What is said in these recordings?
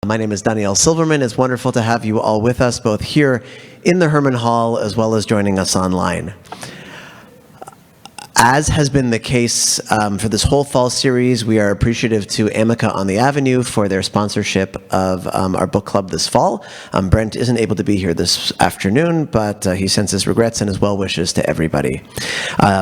My name is Danielle Silverman. It's wonderful to have you all with us, both here in the Herman Hall as well as joining us online. As has been the case for this whole fall series, we are appreciative to Amica on the Avenue for their sponsorship of our book club this fall. Brent isn't able to be here this afternoon, but he sends his regrets and his well wishes to everybody.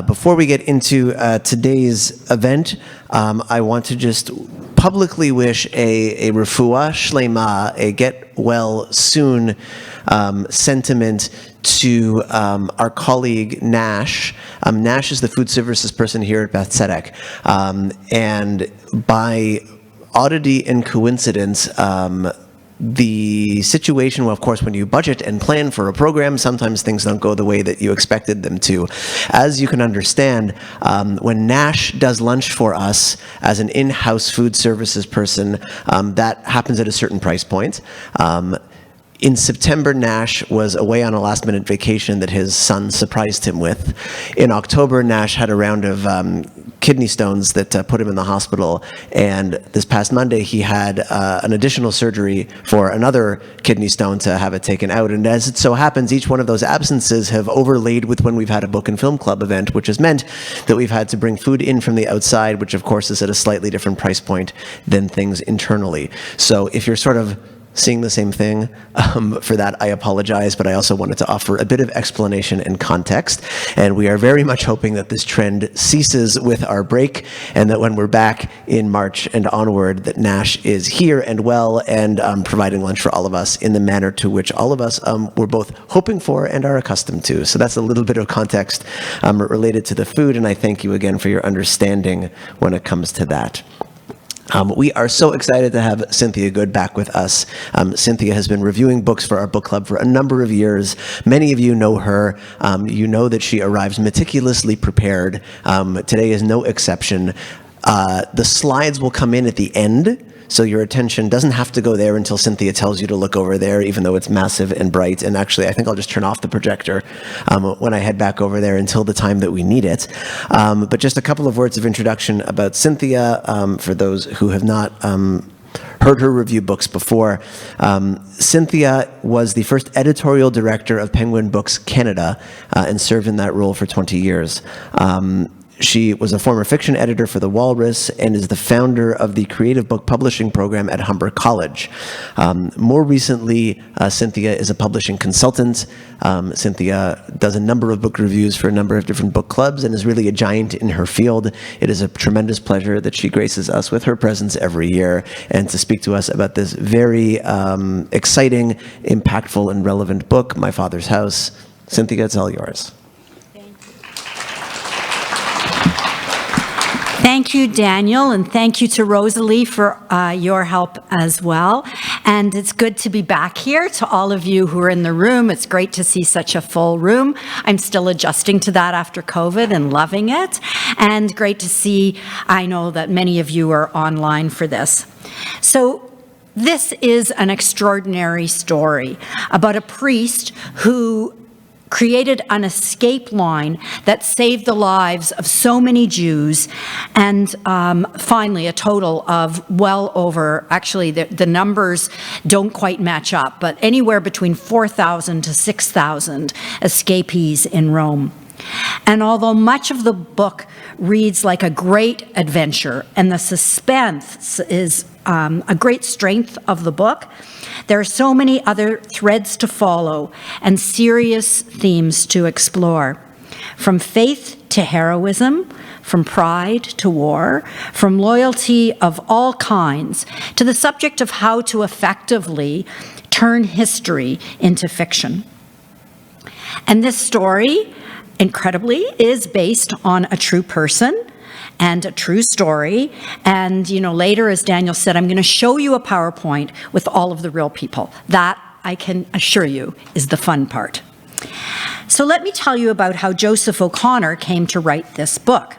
Before we get into today's event, I want to just publicly wish a refuah shlema, a get well soon sentiment to our colleague Nash. Nash is the food services person here at Beth Tzedec. And by oddity and coincidence, the situation, well, of course, when you budget and plan for a program, sometimes things don't go the way that you expected them to. As you can understand, when Nash does lunch for us as an in-house food services person, that happens at a certain price point. In September, Nash was away on a last-minute vacation that his son surprised him with. In October, Nash had a round of kidney stones that put him in the hospital, and this past Monday, he had an additional surgery for another kidney stone to have it taken out. And as it so happens, each one of those absences have overlaid with when we've had a book and film club event, which has meant that we've had to bring food in from the outside, which of course is at a slightly different price point than things internally. So if you're sort of seeing the same thing, for that I apologize, but I also wanted to offer a bit of explanation and context. And we are very much hoping that this trend ceases with our break, and that when we're back in March and onward, that Nash is here and well and providing lunch for all of us in the manner to which all of us were both hoping for and are accustomed to. So that's a little bit of context related to the food, and I thank you again for your understanding when it comes to that. We are so excited to have Cynthia Good back with us. Cynthia has been reviewing books for our book club for a number of years. Many of you know her. You know that she arrives meticulously prepared. Today is no exception. The slides will come in at the end, so your attention doesn't have to go there until Cynthia tells you to look over there, even though it's massive and bright. And actually, I think I'll just turn off the projector when I head back over there until the time that we need it. But just a couple of words of introduction about Cynthia, for those who have not heard her review books before. Cynthia was the first editorial director of Penguin Books Canada and served in that role for 20 years. She was a former fiction editor for The Walrus and is the founder of the creative book publishing program at Humber College. More recently, Cynthia is a publishing consultant. Cynthia does a number of book reviews for a number of different book clubs and is really a giant in her field. It is a tremendous pleasure that she graces us with her presence every year and to speak to us about this very exciting, impactful, and relevant book, My Father's House. Cynthia, it's all yours. Thank you, Daniel, and thank you to Rosalie for your help as well. And it's good to be back here. To all of you who are in the room, it's great to see such a full room. I'm still adjusting to that after COVID and loving it. And great to see, I know that many of you are online for this. So this is an extraordinary story about a priest who created an escape line that saved the lives of so many Jews, and finally a total of well over, actually the numbers don't quite match up, but anywhere between 4,000 to 6,000 escapees in Rome. And although much of the book reads like a great adventure, and the suspense is a great strength of the book, there are so many other threads to follow and serious themes to explore. From faith to heroism, from pride to war, from loyalty of all kinds, to the subject of how to effectively turn history into fiction. And this story, incredibly, is based on a true person and a true story. And, you know, later, as Daniel said, I'm going to show you a PowerPoint with all of the real people. That, I can assure you, is the fun part. So let me tell you about how Joseph O'Connor came to write this book.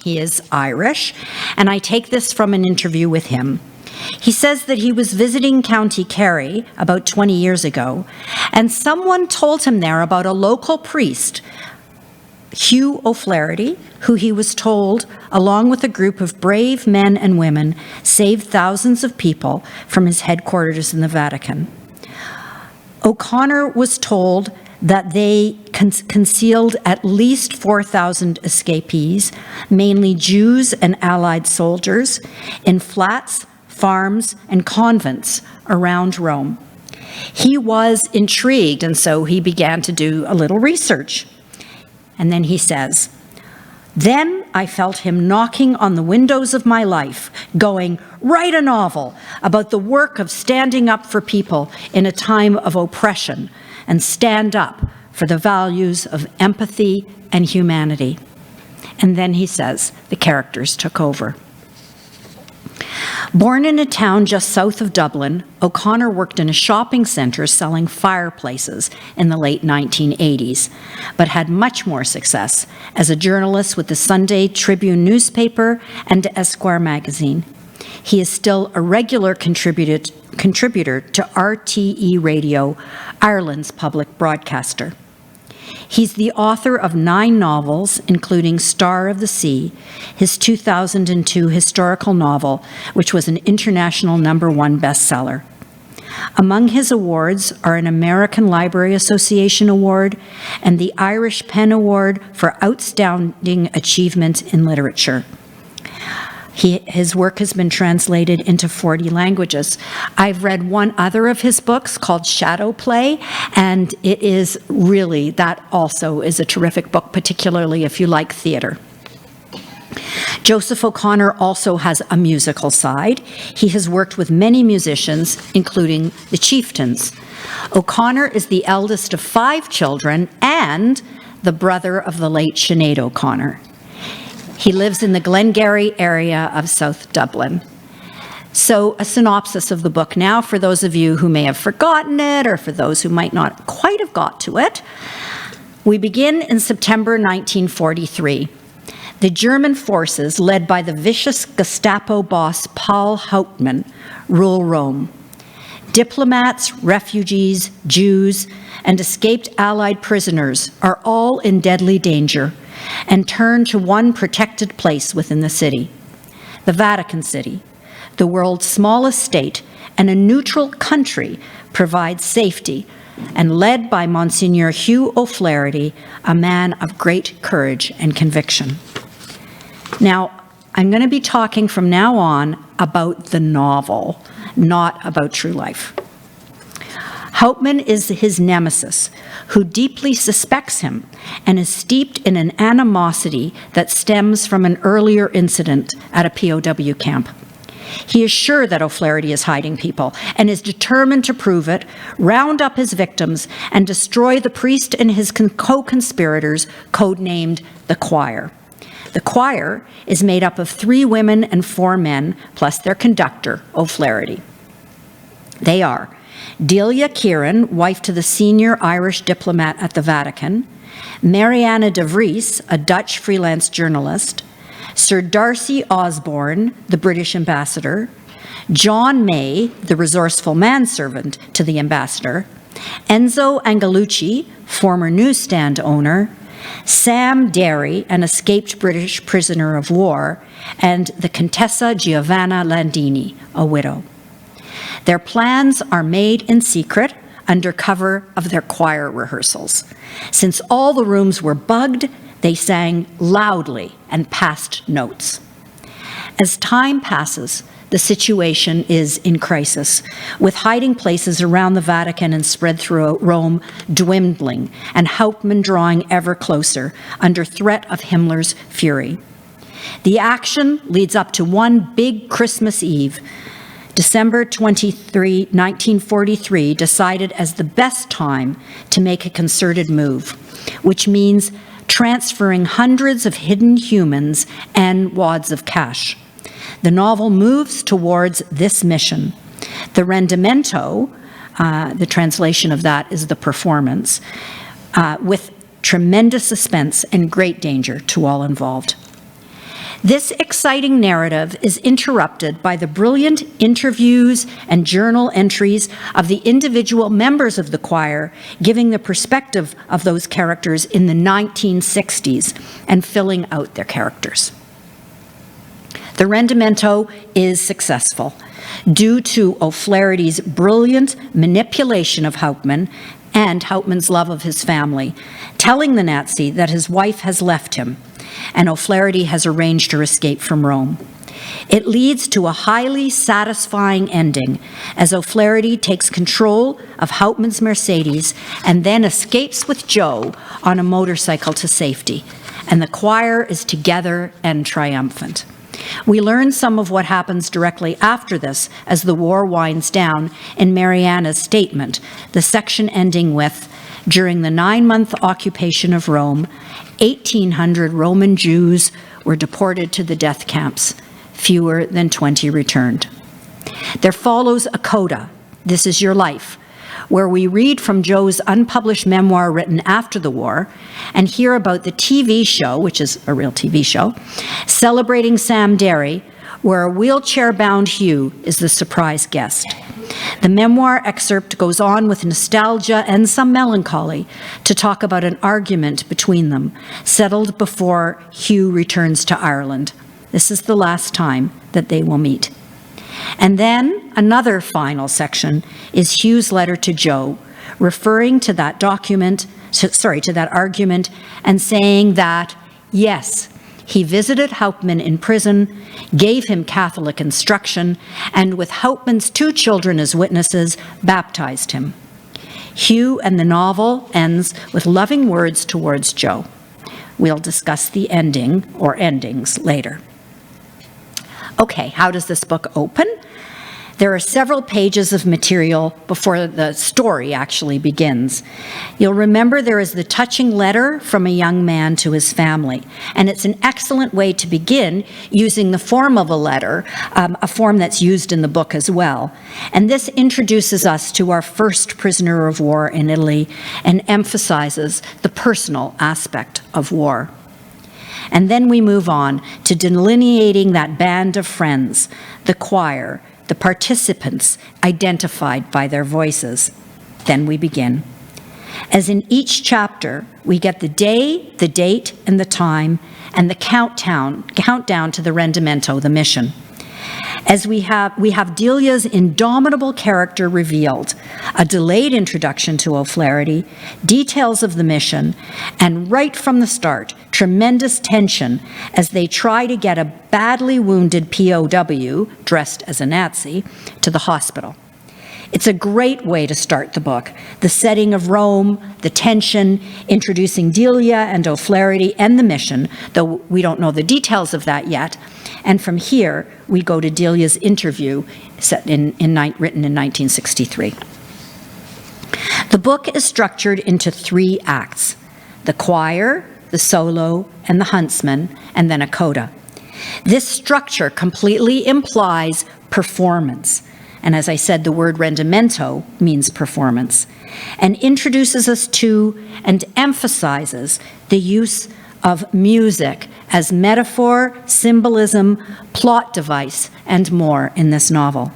He is Irish, and I take this from an interview with him. He says that he was visiting County Kerry about 20 years ago, and someone told him there about a local priest Hugh O'Flaherty, who he was told, along with a group of brave men and women, saved thousands of people from his headquarters in the Vatican. O'Connor was told that they concealed at least 4,000 escapees, mainly Jews and Allied soldiers, in flats, farms, and convents around Rome. He was intrigued, and so he began to do a little research. And then he says, "Then I felt him knocking on the windows of my life, going, 'Write a novel about the work of standing up for people in a time of oppression, and stand up for the values of empathy and humanity.'" And then he says, the characters took over. Born in a town just south of Dublin, O'Connor worked in a shopping centre selling fireplaces in the late 1980s, but had much more success as a journalist with the Sunday Tribune newspaper and Esquire magazine. He is still a regular contributor to RTE Radio, Ireland's public broadcaster. He's the author of 9 novels, including Star of the Sea, his 2002 historical novel, which was an international #1 bestseller. Among his awards are an American Library Association Award and the Irish Pen Award for Outstanding Achievement in Literature. His work has been translated into 40 languages. I've read one other of his books called Shadow Play, and it is really, that also is a terrific book, particularly if you like theater. Joseph O'Connor also has a musical side. He has worked with many musicians, including the Chieftains. O'Connor is the eldest of 5 children and the brother of the late Sinead O'Connor. He lives in the Glengarry area of South Dublin. So a synopsis of the book now for those of you who may have forgotten it or for those who might not quite have got to it. We begin in September 1943. The German forces, led by the vicious Gestapo boss Paul Hauptmann, rule Rome. Diplomats, refugees, Jews, and escaped Allied prisoners are all in deadly danger and turn to one protected place within the city, the Vatican City. The world's smallest state and a neutral country provides safety, and led by Monsignor Hugh O'Flaherty, a man of great courage and conviction. Now, I'm going to be talking from now on about the novel, not about true life. Hauptmann is his nemesis, who deeply suspects him and is steeped in an animosity that stems from an earlier incident at a POW camp. He is sure that O'Flaherty is hiding people and is determined to prove it, round up his victims, and destroy the priest and his co-conspirators, codenamed the Choir. The Choir is made up of 3 women and 4 men, plus their conductor, O'Flaherty. They are Delia Kieran, wife to the senior Irish diplomat at the Vatican, Marianne de Vries, a Dutch freelance journalist, Sir Darcy Osborne, the British ambassador, John May, the resourceful manservant to the ambassador, Enzo Angelucci, former newsstand owner, Sam Derry, an escaped British prisoner of war, and the Contessa Giovanna Landini, a widow. Their plans are made in secret under cover of their choir rehearsals. Since all the rooms were bugged, they sang loudly and passed notes. As time passes, the situation is in crisis, with hiding places around the Vatican and spread throughout Rome dwindling, and Hauptmann drawing ever closer under threat of Himmler's fury. The action leads up to one big Christmas Eve, December 23, 1943, decided as the best time to make a concerted move, which means transferring hundreds of hidden humans and wads of cash. The novel moves towards this mission. The rendimento, the translation of that is the performance, with tremendous suspense and great danger to all involved. This exciting narrative is interrupted by the brilliant interviews and journal entries of the individual members of the choir, giving the perspective of those characters in the 1960s and filling out their characters. The rendimento is successful due to O'Flaherty's brilliant manipulation of Hauptmann and Hauptmann's love of his family, telling the Nazi that his wife has left him and O'Flaherty has arranged her escape from Rome. It leads to a highly satisfying ending as O'Flaherty takes control of Hauptmann's Mercedes and then escapes with Joe on a motorcycle to safety, and the choir is together and triumphant. We learn some of what happens directly after this as the war winds down in Mariana's statement, the section ending with, during the 9-month occupation of Rome, 1,800 Roman Jews were deported to the death camps. Fewer than 20 returned. There follows a coda, This Is Your Life, where we read from Joe's unpublished memoir written after the war and hear about the TV show, which is a real TV show, celebrating Sam Derry, where a wheelchair-bound Hugh is the surprise guest. The memoir excerpt goes on with nostalgia and some melancholy to talk about an argument between them, settled before Hugh returns to Ireland. This is the last time that they will meet. And then another final section is Hugh's letter to Joe, referring to that to that argument and saying that, yes, he visited Hauptmann in prison, gave him Catholic instruction, and with Hauptmann's 2 children as witnesses, baptized him. Hugh and the novel ends with loving words towards Joe. We'll discuss the ending or endings later. Okay, how does this book open? There are several pages of material before the story actually begins. You'll remember there is the touching letter from a young man to his family, and it's an excellent way to begin using the form of a letter, a form that's used in the book as well. And this introduces us to our first prisoner of war in Italy and emphasizes the personal aspect of war. And then we move on to delineating that band of friends, the choir, the participants identified by their voices. Then we begin. As in each chapter, we get the day, the date, and the time, and the countdown to the rendimento, the mission. As we have Delia's indomitable character revealed, a delayed introduction to O'Flaherty, details of the mission, and right from the start, tremendous tension as they try to get a badly wounded POW, dressed as a Nazi, to the hospital. It's a great way to start the book. The setting of Rome, the tension, introducing Delia and O'Flaherty and the mission, though we don't know the details of that yet. And from here, we go to Delia's interview written in 1963. The book is structured into 3 acts: the choir, the solo, and the huntsman, and then a coda. This structure completely implies performance. And as I said, the word rendimento means performance, and introduces us to and emphasizes the use of music as metaphor, symbolism, plot device, and more in this novel.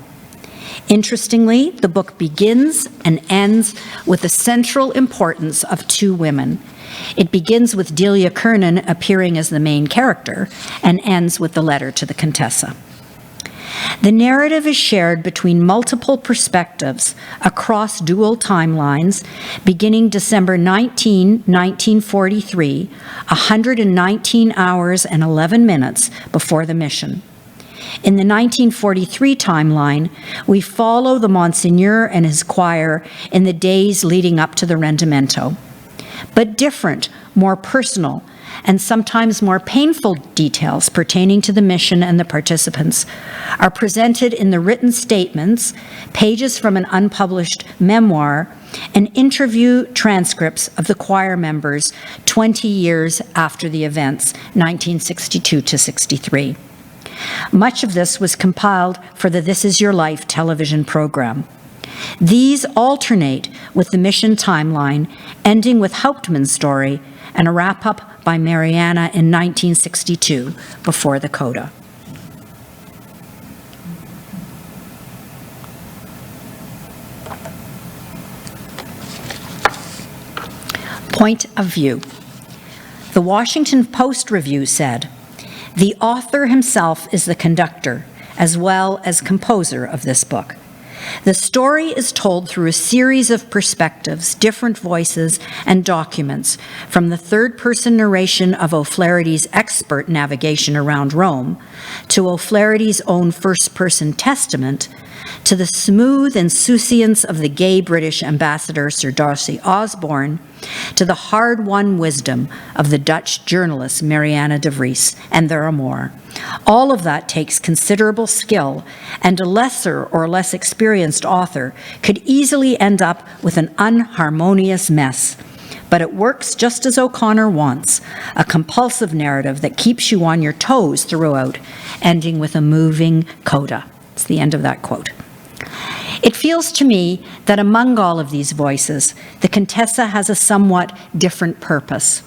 Interestingly, the book begins and ends with the central importance of 2 women. It begins with Delia Kernan appearing as the main character and ends with the letter to the Contessa. The narrative is shared between multiple perspectives across dual timelines, beginning December 19, 1943, 119 hours and 11 minutes before the mission. In the 1943 timeline, we follow the Monsignor and his choir in the days leading up to the rendimento. But different, more personal, and sometimes more painful details pertaining to the mission and the participants are presented in the written statements, pages from an unpublished memoir, and interview transcripts of the choir members 20 years after the events, 1962 to 63. Much of this was compiled for the This Is Your Life television program. These alternate with the mission timeline, ending with Hauptmann's story and a wrap-up by Mariana in 1962 before the coda. Point of view. The Washington Post review said, "The author himself is the conductor as well as composer of this book. The story is told through a series of perspectives, different voices, and documents, from the third-person narration of O'Flaherty's expert navigation around Rome, to O'Flaherty's own first-person testament, to the smooth insouciance of the gay British ambassador Sir Darcy Osborne, to the hard-won wisdom of the Dutch journalist Mariana de Vries, and there are more. All of that takes considerable skill, and a lesser or less experienced author could easily end up with an unharmonious mess. But it works just as O'Connor wants, a compulsive narrative that keeps you on your toes throughout, ending with a moving coda." It's the end of that quote. It feels to me that among all of these voices, the Contessa has a somewhat different purpose.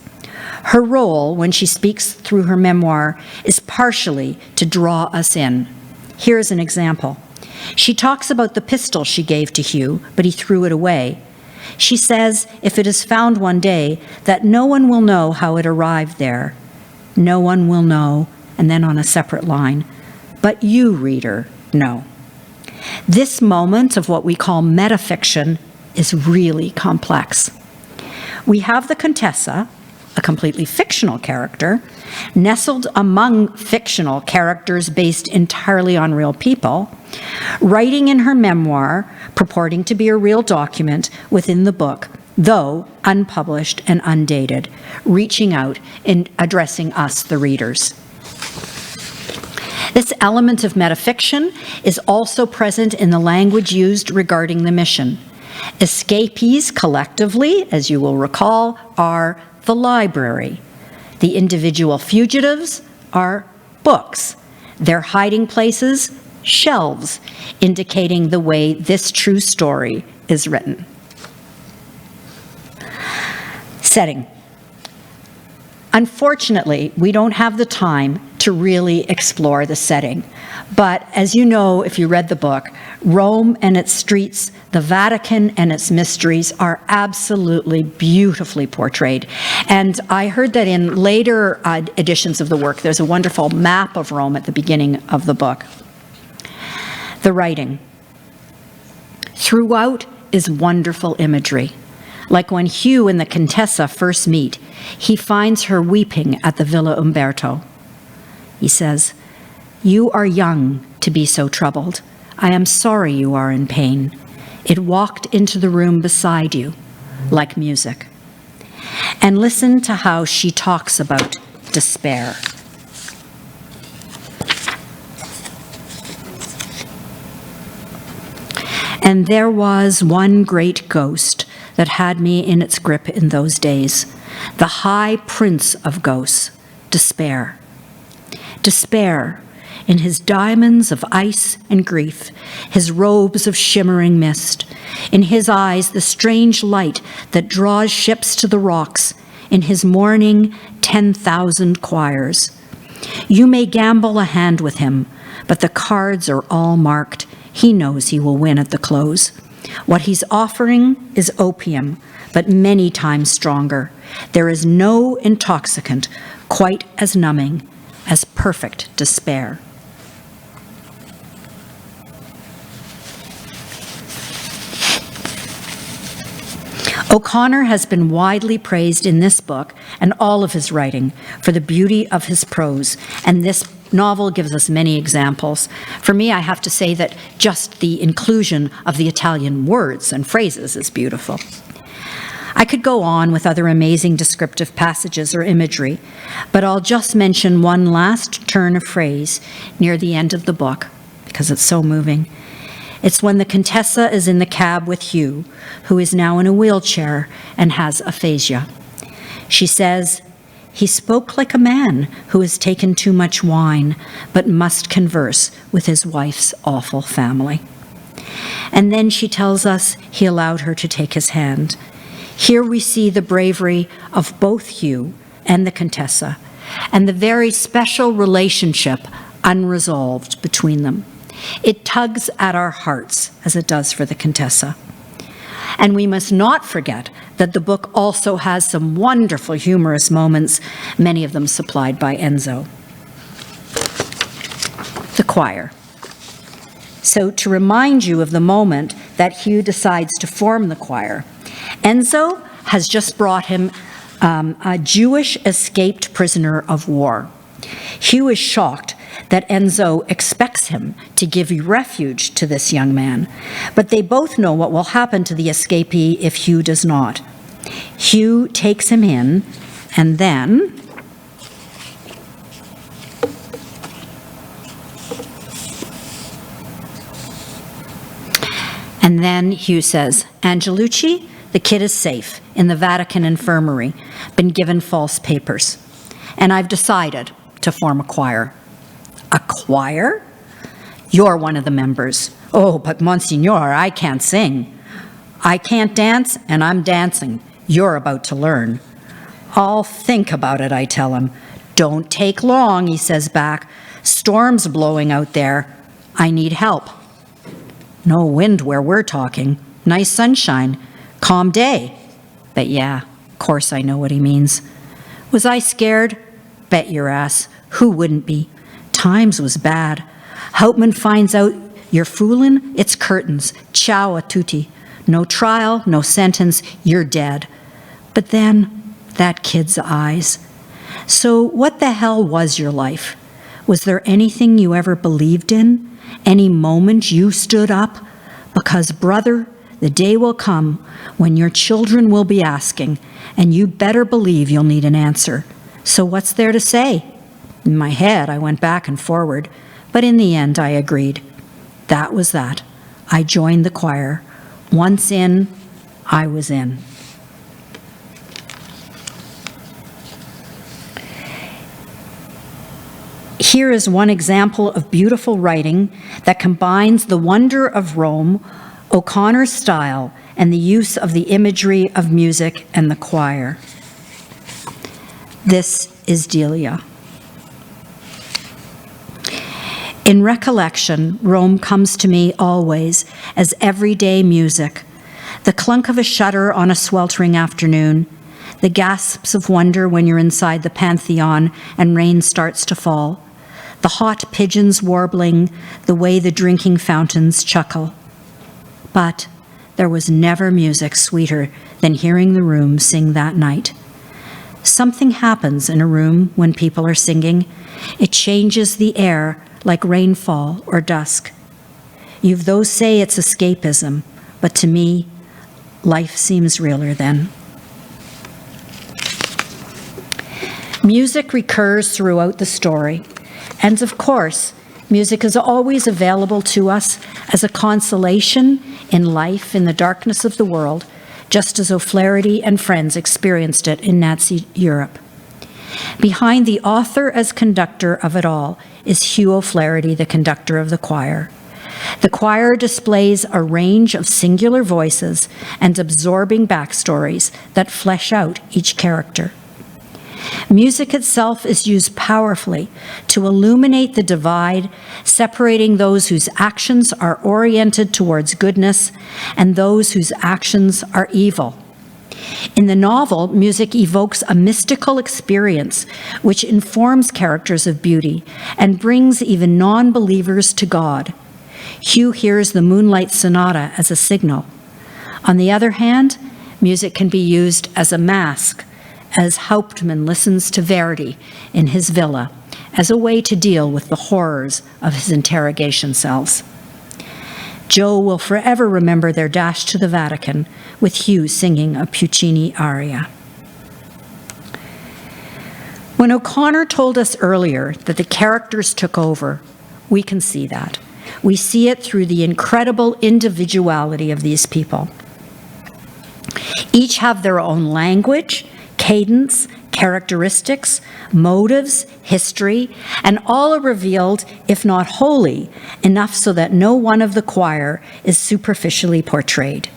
Her role, when she speaks through her memoir, is partially to draw us in. Here's an example. She talks about the pistol she gave to Hugh, but he threw it away. She says, if it is found one day, that no one will know how it arrived there. No one will know, and then on a separate line, but you, reader, know. This moment of what we call metafiction is really complex. We have the Contessa, a completely fictional character, nestled among fictional characters based entirely on real people, writing in her memoir, purporting to be a real document within the book, though unpublished and undated, reaching out and addressing us, the readers. This element of metafiction is also present in the language used regarding the mission. Escapees collectively, as you will recall, are the library. The individual fugitives are books. Their hiding places, shelves, indicating the way this true story is written. Setting. Unfortunately, we don't have the time to really explore the setting. But as you know, if you read the book, Rome and its streets, the Vatican and its mysteries are absolutely beautifully portrayed. And I heard that in later editions of the work, there's a wonderful map of Rome at the beginning of the book. The writing. Throughout is wonderful imagery. Like when Hugh and the Contessa first meet, he finds her weeping at the Villa Umberto. He says, "You are young to be so troubled. I am sorry you are in pain. It walked into the room beside you, like music." And listen to how she talks about despair. "And there was one great ghost that had me in its grip in those days, the high prince of ghosts, despair. Despair, in his diamonds of ice and grief, his robes of shimmering mist, in his eyes the strange light that draws ships to the rocks, in his mourning 10,000 choirs. You may gamble a hand with him, but the cards are all marked. He knows he will win at the close. What he's offering is opium, but many times stronger. There is no intoxicant quite as numbing as perfect despair." O'Connor has been widely praised in this book and all of his writing for the beauty of his prose, and this novel gives us many examples. For me, I have to say that just the inclusion of the Italian words and phrases is beautiful. I could go on with other amazing descriptive passages or imagery, but I'll just mention one last turn of phrase near the end of the book, because it's so moving. It's when the Contessa is in the cab with Hugh, who is now in a wheelchair and has aphasia. She says, "He spoke like a man who has taken too much wine, but must converse with his wife's awful family." And then she tells us he allowed her to take his hand. Here we see the bravery of both Hugh and the Contessa, and the very special relationship unresolved between them. It tugs at our hearts, as it does for the Contessa. And we must not forget that the book also has some wonderful humorous moments, many of them supplied by Enzo. The choir. So to remind you of the moment that Hugh decides to form the choir, Enzo has just brought him a Jewish escaped prisoner of war. Hugh is shocked that Enzo expects him to give refuge to this young man, but they both know what will happen to the escapee if Hugh does not. Hugh takes him in, and then Hugh says, "Angelucci, the kid is safe in the Vatican infirmary, been given false papers, and I've decided to form a choir." "A choir? You're one of the members." "Oh, but Monsignor, I can't sing." "I can't dance, and I'm dancing. You're about to learn." "I'll think about it," I tell him. "Don't take long," he says back. "Storm's blowing out there. I need help." "No wind where we're talking. Nice sunshine. Calm day." But yeah, of course I know what he means. Was I scared? Bet your ass. Who wouldn't be? Times was bad. Hauptmann finds out you're fooling, it's curtains. Ciao a tutti. No trial, no sentence, you're dead. But then, that kid's eyes. So what the hell was your life? Was there anything you ever believed in? Any moment you stood up? Because, brother, the day will come when your children will be asking, and you better believe you'll need an answer. So what's there to say? In my head, I went back and forward, but in the end, I agreed. That was that. I joined the choir. Once in, I was in. Here is one example of beautiful writing that combines the wonder of Rome, O'Connor's style, and the use of the imagery of music and the choir. This is Delia. In recollection, Rome comes to me always as everyday music, the clunk of a shutter on a sweltering afternoon, the gasps of wonder when you're inside the Pantheon and rain starts to fall, the hot pigeons warbling, the way the drinking fountains chuckle. But there was never music sweeter than hearing the room sing that night. Something happens in a room when people are singing. It changes the air like rainfall or dusk. You've those say it's escapism, but to me, life seems realer then. Music recurs throughout the story, and of course, music is always available to us as a consolation in life in the darkness of the world, just as O'Flaherty and friends experienced it in Nazi Europe. Behind the author as conductor of it all is Hugh O'Flaherty, the conductor of the choir. The choir displays a range of singular voices and absorbing backstories that flesh out each character. Music itself is used powerfully to illuminate the divide, separating those whose actions are oriented towards goodness and those whose actions are evil. In the novel, music evokes a mystical experience which informs characters of beauty and brings even non-believers to God. Hugh hears the Moonlight Sonata as a signal. On the other hand, music can be used as a mask, as Hauptmann listens to Verdi in his villa, as a way to deal with the horrors of his interrogation cells. Joe will forever remember their dash to the Vatican with Hugh singing a Puccini aria. When O'Connor told us earlier that the characters took over, we can see that. We see it through the incredible individuality of these people. Each have their own language, cadence, characteristics, motives, history, and all are revealed, if not wholly, enough so that no one of the choir is superficially portrayed.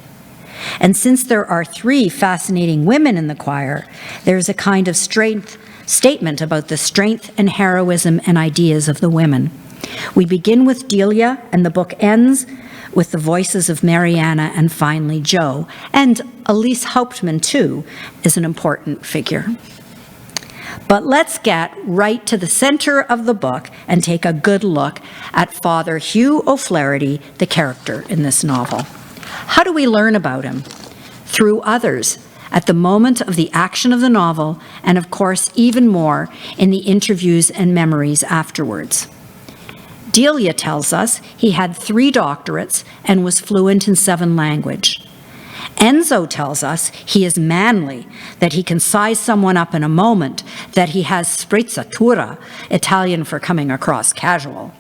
And since there are 3 fascinating women in the choir, there's a kind of statement about the strength and heroism and ideas of the women. We begin with Delia, and the book ends with the voices of Mariana and finally Jo. And Elise Hauptmann, too, is an important figure. But let's get right to the center of the book and take a good look at Father Hugh O'Flaherty, the character in this novel. How do we learn about him? Through others, at the moment of the action of the novel, and of course even more in the interviews and memories afterwards. Delia tells us he had 3 doctorates and was fluent in 7 languages. Enzo tells us he is manly, that he can size someone up in a moment, that he has sprezzatura, Italian for coming across casual.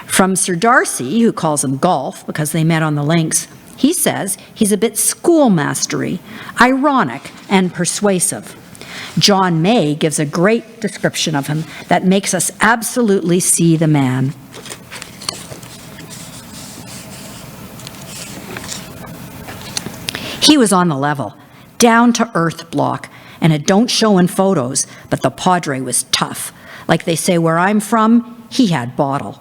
From Sir Darcy, who calls him Golf because they met on the links, he says he's a bit schoolmastery, ironic, and persuasive. John May gives a great description of him that makes us absolutely see the man. He was on the level, down-to-earth block, and it don't show in photos, but the Padre was tough. Like they say where I'm from, he had bottle.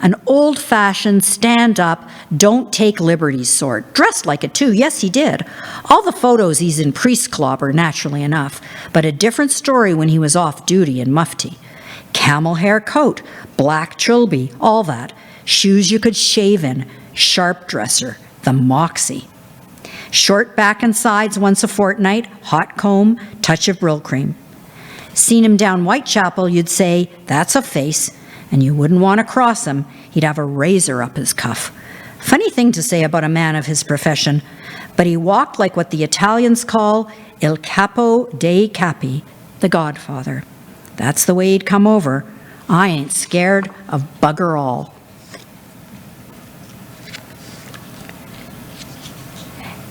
An old-fashioned, stand-up, don't-take-liberties sort. Dressed like it, too. Yes, he did. All the photos he's in priest clobber, naturally enough, but a different story when he was off-duty in mufti. Camel hair coat, black trilby, all that. Shoes you could shave in, sharp dresser, the moxie. Short back and sides once a fortnight, hot comb, touch of Brill cream. Seen him down Whitechapel, you'd say, that's a face, and you wouldn't want to cross him. He'd have a razor up his cuff. Funny thing to say about a man of his profession, but he walked like what the Italians call il capo dei capi, the godfather. That's the way he'd come over. I ain't scared of bugger all.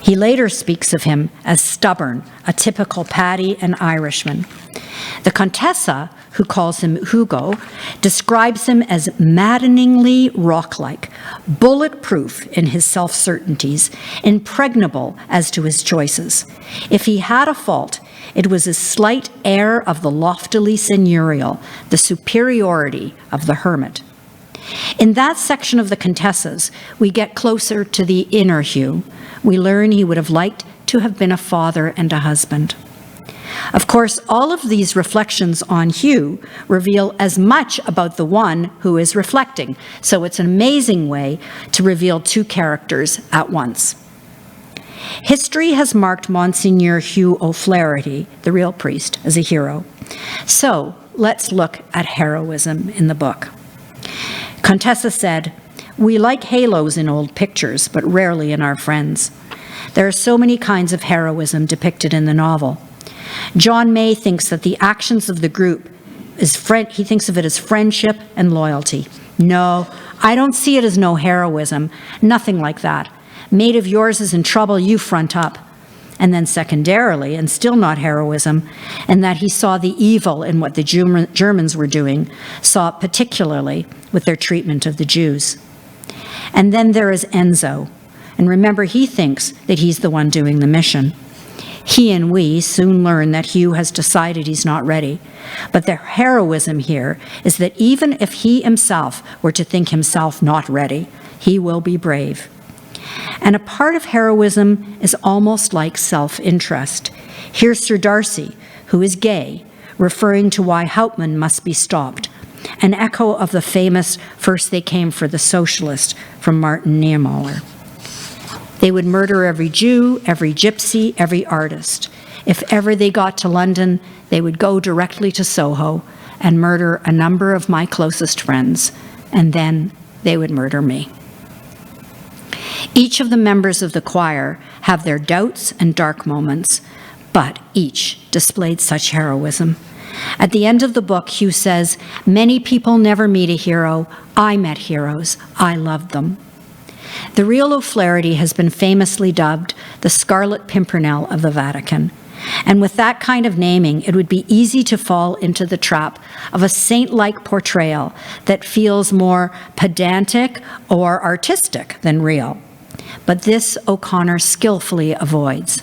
He later speaks of him as stubborn, a typical Paddy and Irishman. The Contessa, who calls him Hugo, describes him as maddeningly rock-like, bulletproof in his self-certainties, impregnable as to his choices. If he had a fault, it was his slight air of the loftily seigneurial, the superiority of the hermit. In that section of the Contessas, we get closer to the inner Hugh. We learn he would have liked to have been a father and a husband. Of course, all of these reflections on Hugh reveal as much about the one who is reflecting, so it's an amazing way to reveal 2 characters at once. History has marked Monsignor Hugh O'Flaherty, the real priest, as a hero. So let's look at heroism in the book. Contessa said, "We like halos in old pictures, but rarely in our friends. There are so many kinds of heroism depicted in the novel. John May thinks that the actions of the group he thinks of it as friendship and loyalty. No, I don't see it as no heroism, nothing like that. Mate of yours is in trouble, you front up." And then secondarily, and still not heroism, and that he saw the evil in what the Germans were doing, saw it particularly with their treatment of the Jews. And then there is Enzo. And remember, he thinks that he's the one doing the mission. He and we soon learn that Hugh has decided he's not ready. But the heroism here is that even if he himself were to think himself not ready, he will be brave. And a part of heroism is almost like self-interest. Here's Sir Darcy, who is gay, referring to why Hauptmann must be stopped, an echo of the famous "First they came for the socialist" from Martin Niemöller. They would murder every Jew, every gypsy, every artist. If ever they got to London, they would go directly to Soho and murder a number of my closest friends, and then they would murder me. Each of the members of the choir have their doubts and dark moments, but each displayed such heroism. At the end of the book, Hugh says, "Many people never meet a hero. I met heroes. I loved them." The real O'Flaherty has been famously dubbed the Scarlet Pimpernel of the Vatican. And with that kind of naming, it would be easy to fall into the trap of a saint-like portrayal that feels more pedantic or artistic than real. But this O'Connor skillfully avoids.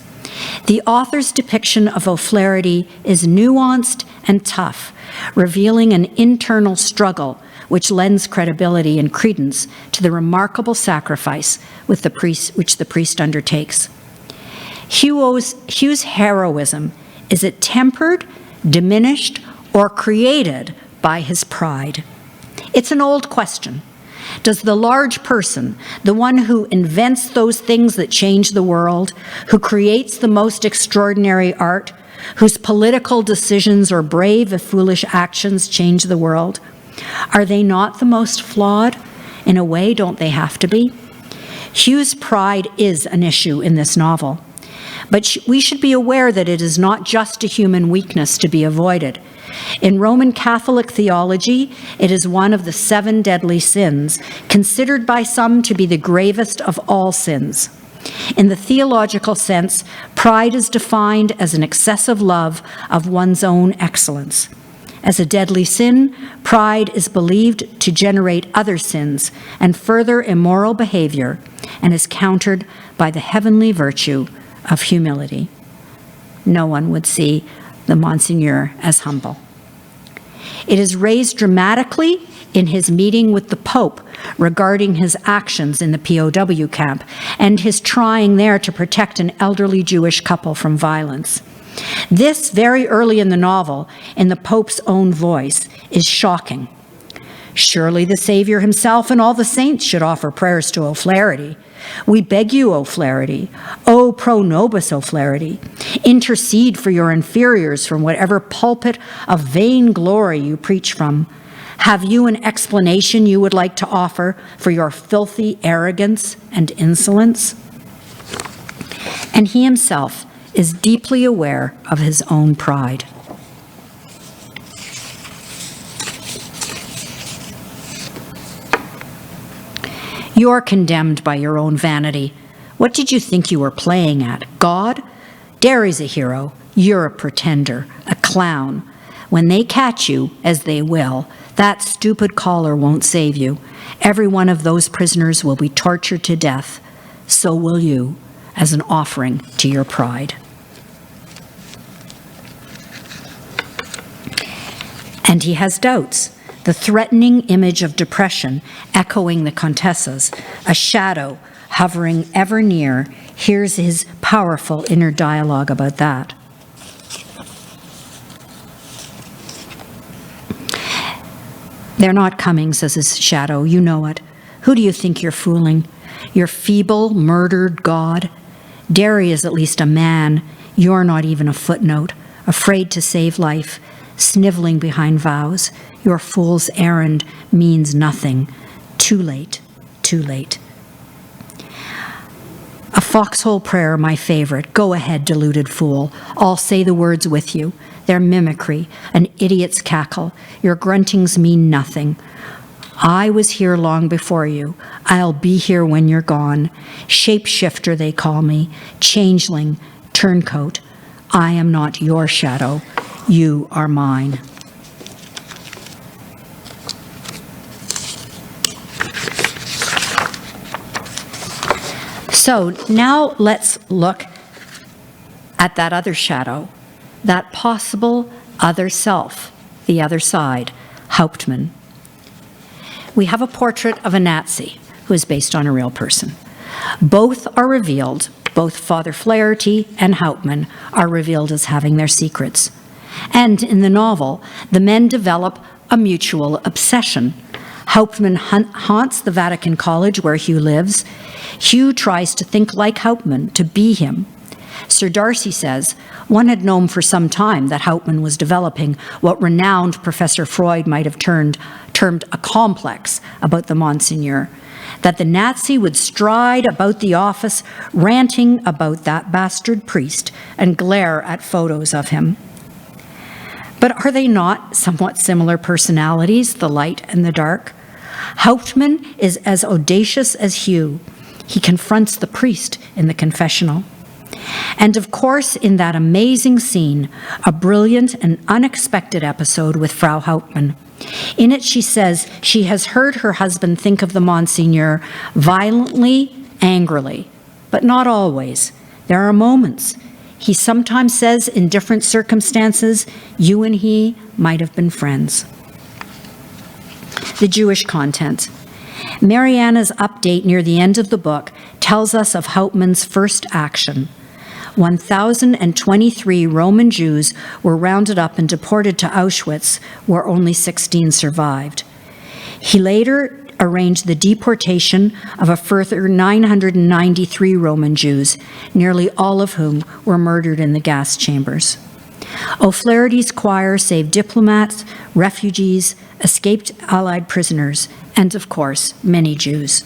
The author's depiction of O'Flaherty is nuanced and tough, revealing an internal struggle which lends credibility and credence to the remarkable sacrifice which the priest undertakes. Hugh's heroism, is it tempered, diminished, or created by his pride? It's an old question. Does the large person, the one who invents those things that change the world, who creates the most extraordinary art, whose political decisions or brave if foolish actions change the world, are they not the most flawed? In a way, don't they have to be? Hugh's pride is an issue in this novel, but we should be aware that it is not just a human weakness to be avoided. In Roman Catholic theology, it is one of the 7 deadly sins, considered by some to be the gravest of all sins. In the theological sense, pride is defined as an excessive love of one's own excellence. As a deadly sin, pride is believed to generate other sins and further immoral behavior, and is countered by the heavenly virtue of humility. No one would see the Monsignor as humble. It is raised dramatically in his meeting with the Pope regarding his actions in the POW camp and his trying there to protect an elderly Jewish couple from violence. This, very early in the novel, in the Pope's own voice, is shocking. Surely the Savior himself and all the saints should offer prayers to O'Flaherty. We beg you, O'Flaherty, O pro nobis O'Flaherty, intercede for your inferiors from whatever pulpit of vain glory you preach from. Have you an explanation you would like to offer for your filthy arrogance and insolence? And he himself is deeply aware of his own pride. You are condemned by your own vanity. What did you think you were playing at? God? Derry's a hero. You're a pretender, a clown. When they catch you, as they will, that stupid collar won't save you. Every one of those prisoners will be tortured to death. So will you, as an offering to your pride. And he has doubts. The threatening image of depression echoing the Contessa's, a shadow hovering ever near. Here's his powerful inner dialogue about that. They're not coming, says his shadow. You know it. Who do you think you're fooling? Your feeble, murdered God? Derry is at least a man. You're not even a footnote, afraid to save life, sniveling behind vows. Your fool's errand means nothing. Too late, too late. A foxhole prayer, my favorite. Go ahead, deluded fool. I'll say the words with you. They're mimicry, an idiot's cackle. Your gruntings mean nothing. I was here long before you. I'll be here when you're gone. Shapeshifter, they call me. Changeling, turncoat. I am not your shadow. You are mine. So now let's look at that other shadow, that possible other self, the other side, Hauptmann. We have a portrait of a Nazi who is based on a real person. Both are revealed, both Father Flaherty and Hauptmann are revealed as having their secrets. And in the novel, the men develop a mutual obsession. Hauptmann haunts the Vatican College where Hugh lives. Hugh tries to think like Hauptmann, to be him. Sir Darcy says one had known for some time that Hauptmann was developing what renowned Professor Freud might have termed a complex about the Monsignor, that the Nazi would stride about the office ranting about that bastard priest and glare at photos of him. But are they not somewhat similar personalities, the light and the dark? Hauptmann is as audacious as Hugh. He confronts the priest in the confessional. And of course, in that amazing scene, a brilliant and unexpected episode with Frau Hauptmann. In it, she says she has heard her husband think of the Monsignor violently, angrily, but not always. There are moments. He sometimes says in different circumstances, you and he might have been friends. The Jewish content. Mariana's update near the end of the book tells us of Hauptmann's first action. 1,023 Roman Jews were rounded up and deported to Auschwitz, where only 16 survived. He later arranged the deportation of a further 993 Roman Jews, nearly all of whom were murdered in the gas chambers. O'Flaherty's choir saved diplomats, refugees, escaped Allied prisoners, and of course, many Jews.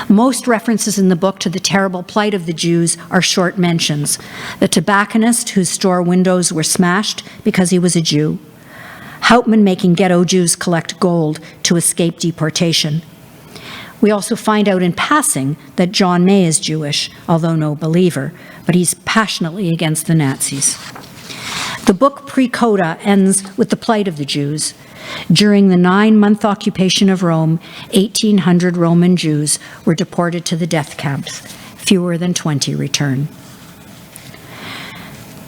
Most references in the book to the terrible plight of the Jews are short mentions. The tobacconist whose store windows were smashed because he was a Jew. Hauptmann making ghetto Jews collect gold to escape deportation. We also find out in passing that John May is Jewish, although no believer, but he's passionately against the Nazis. The book pre-coda ends with the plight of the Jews. During the 9-month occupation of Rome, 1,800 Roman Jews were deported to the death camps. Fewer than 20 return.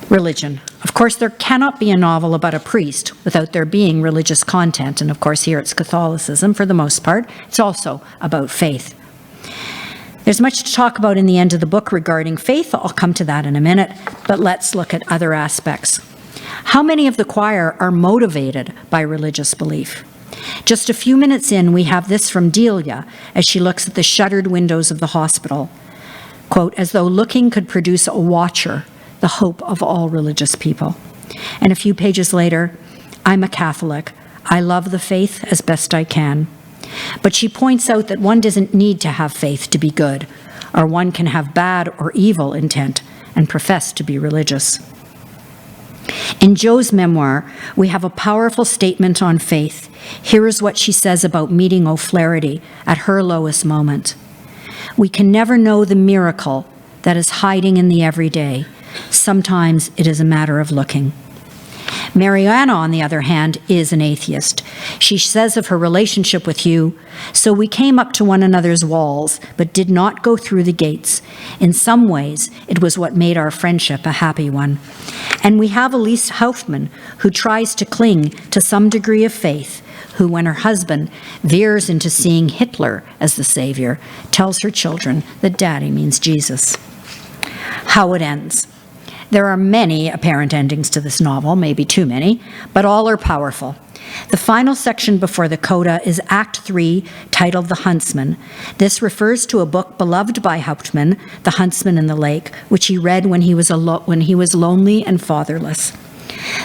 Religion. Of course, there cannot be a novel about a priest without there being religious content, and of course here it's Catholicism for the most part. It's also about faith. There's much to talk about in the end of the book regarding faith. I'll come to that in a minute, but let's look at other aspects. How many of the choir are motivated by religious belief? Just a few minutes in, we have this from Delia as she looks at the shuttered windows of the hospital. Quote, as though looking could produce a watcher, the hope of all religious people. And a few pages later, I'm a Catholic. I love the faith as best I can. But she points out that one doesn't need to have faith to be good, or one can have bad or evil intent and profess to be religious. In Jo's memoir, we have a powerful statement on faith. Here is what she says about meeting O'Flaherty at her lowest moment. We can never know the miracle that is hiding in the everyday. Sometimes it is a matter of looking. Mariana, on the other hand, is an atheist. She says of her relationship with Hugh, so we came up to one another's walls, but did not go through the gates. In some ways, it was what made our friendship a happy one. And we have Elise Hauptmann, who tries to cling to some degree of faith, who, when her husband veers into seeing Hitler as the savior, tells her children that daddy means Jesus. How it ends. There are many apparent endings to this novel, maybe too many, but all are powerful. The final section before the coda is Act 3, titled The Huntsman. This refers to a book beloved by Hauptmann, The Huntsman in the Lake, which he read when he was lonely and fatherless.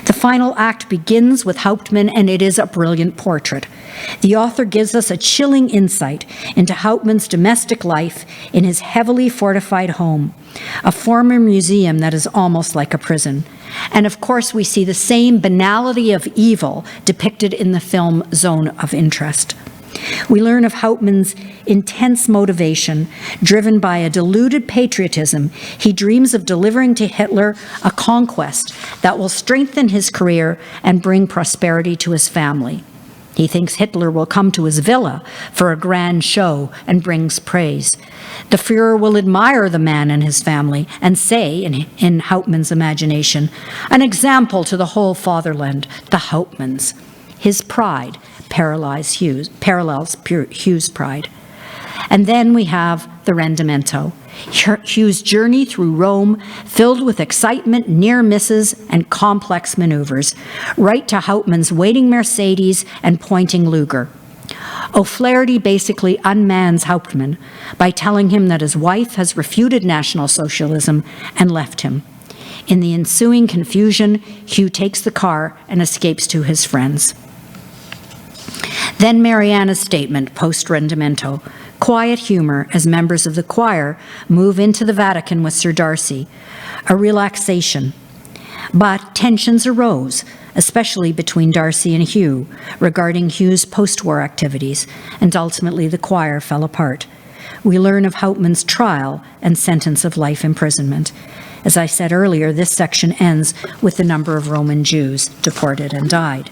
The final act begins with Hauptmann, and it is a brilliant portrait. The author gives us a chilling insight into Hauptmann's domestic life in his heavily fortified home, a former museum that is almost like a prison. And of course, we see the same banality of evil depicted in the film Zone of Interest. We learn of Hauptmann's intense motivation, driven by a deluded patriotism. He dreams of delivering to Hitler a conquest that will strengthen his career and bring prosperity to his family. He thinks Hitler will come to his villa for a grand show and brings praise. The Führer will admire the man and his family and say, in Hauptmann's imagination, an example to the whole fatherland, the Hauptmanns. His pride parallels Hugh's pride. And then we have the Rendimento, Hugh's journey through Rome, filled with excitement, near misses, and complex maneuvers, right to Hauptmann's waiting Mercedes and pointing Luger. O'Flaherty basically unmans Hauptmann by telling him that his wife has refuted National Socialism and left him. In the ensuing confusion, Hugh takes the car and escapes to his friends. Then Mariana's statement, post-Rendimento, quiet humor as members of the choir move into the Vatican with Sir Darcy, a relaxation. But tensions arose, especially between Darcy and Hugh, regarding Hugh's post-war activities, and ultimately the choir fell apart. we learn of Hauptmann's trial and sentence of life imprisonment. As I said earlier, this section ends with the number of Roman Jews deported and died.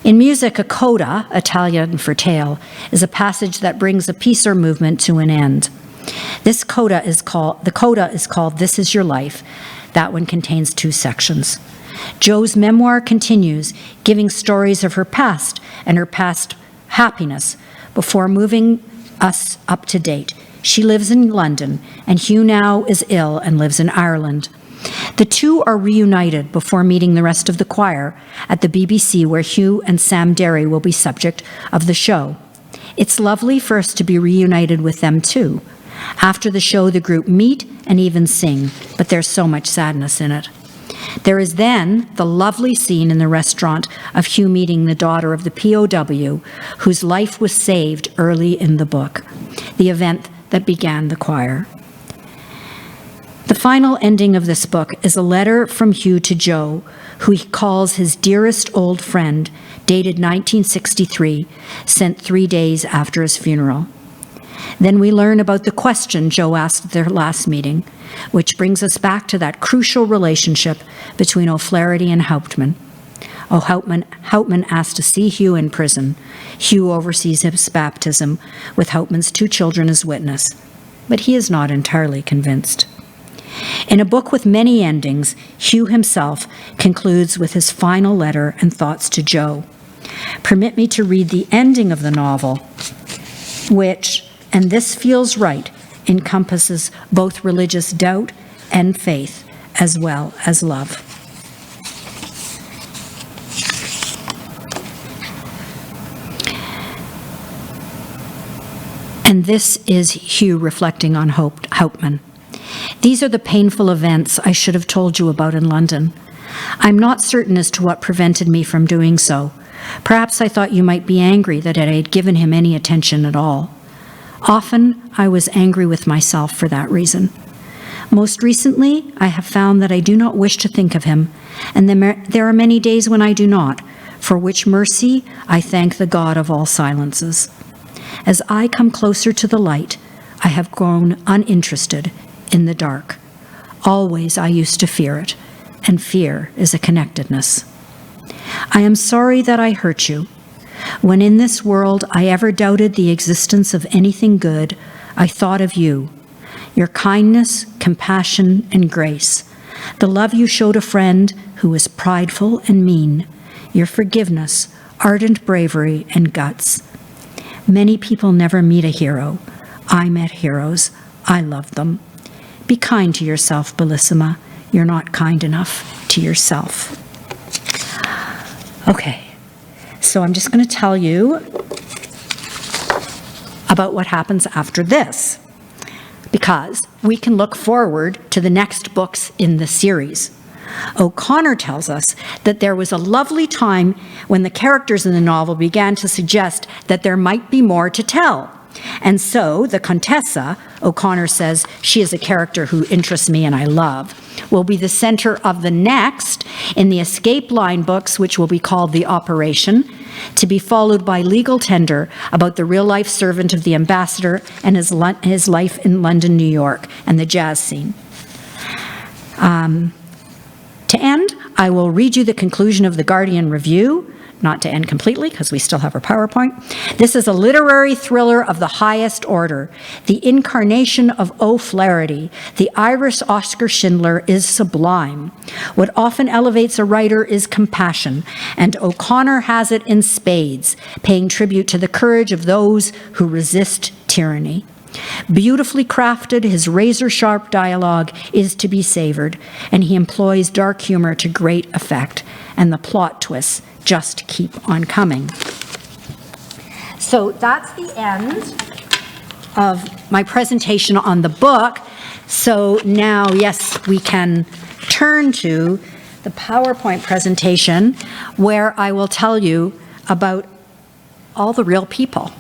In music, a coda, Italian for tale, is a passage that brings a piece or movement to an end. The coda is called This Is Your Life. That one contains 2 sections. Jo's memoir continues, giving stories of her past and her past happiness before moving us up to date. She lives in London, and Hugh now is ill and lives in Ireland. The two are reunited before meeting the rest of the choir at the BBC, where Hugh and Sam Derry will be subject of the show. It's lovely for us to be reunited with them too. After the show, the group meet and even sing, but there's so much sadness in it. There is then the lovely scene in the restaurant of Hugh meeting the daughter of the POW, whose life was saved early in the book, the event that began the choir. The final ending of this book is a letter from Hugh to Jo, who he calls his dearest old friend, dated 1963, sent 3 days after his funeral. Then we learn about the question Jo asked at their last meeting, which brings us back to that crucial relationship between O'Flaherty and Hauptmann. Hauptmann asked to see Hugh in prison. Hugh oversees his baptism, with Hauptmann's 2 children as witness, but he is not entirely convinced. In a book with many endings, Hugh himself concludes with his final letter and thoughts to Jo. Permit me to read the ending of the novel, which, and this feels right, encompasses both religious doubt and faith, as well as love. And this is Hugh reflecting on Hauptmann. These are the painful events I should have told you about in London. I'm not certain as to what prevented me from doing so. Perhaps I thought you might be angry that I had given him any attention at all. Often, I was angry with myself for that reason. Most recently, I have found that I do not wish to think of him, and there are many days when I do not, for which mercy I thank the God of all silences. As I come closer to the light, I have grown uninterested in the dark. Always I used to fear it, and fear is a connectedness. I am sorry that I hurt you. When in this world I ever doubted the existence of anything good, I thought of you, your kindness, compassion, and grace, the love you showed a friend who was prideful and mean, your forgiveness, ardent bravery, and guts. Many people never meet a hero. I met heroes. I loved them. Be kind to yourself, Bellissima. You're not kind enough to yourself. Okay, so I'm just going to tell you about what happens after this, because we can look forward to the next books in the series. O'Connor tells us that there was a lovely time when the characters in the novel began to suggest that there might be more to tell. And so the Contessa, O'Connor says, she is a character who interests me and I love, will be the center of the next in the Escape Line books, which will be called The Operation, to be followed by Legal Tender, about the real-life servant of the ambassador and his life in London, New York, and the jazz scene. To end, I will read you the conclusion of the Guardian Review, not to end completely, because we still have our PowerPoint. This is a literary thriller of the highest order. The incarnation of O'Flaherty, the Irish Oscar Schindler, is sublime. What often elevates a writer is compassion, and O'Connor has it in spades, paying tribute to the courage of those who resist tyranny. Beautifully crafted, his razor-sharp dialogue is to be savored, and he employs dark humor to great effect, and the plot twists just keep on coming. So that's the end of my presentation on the book. So now, yes, we can turn to the PowerPoint presentation, where I will tell you about all the real people.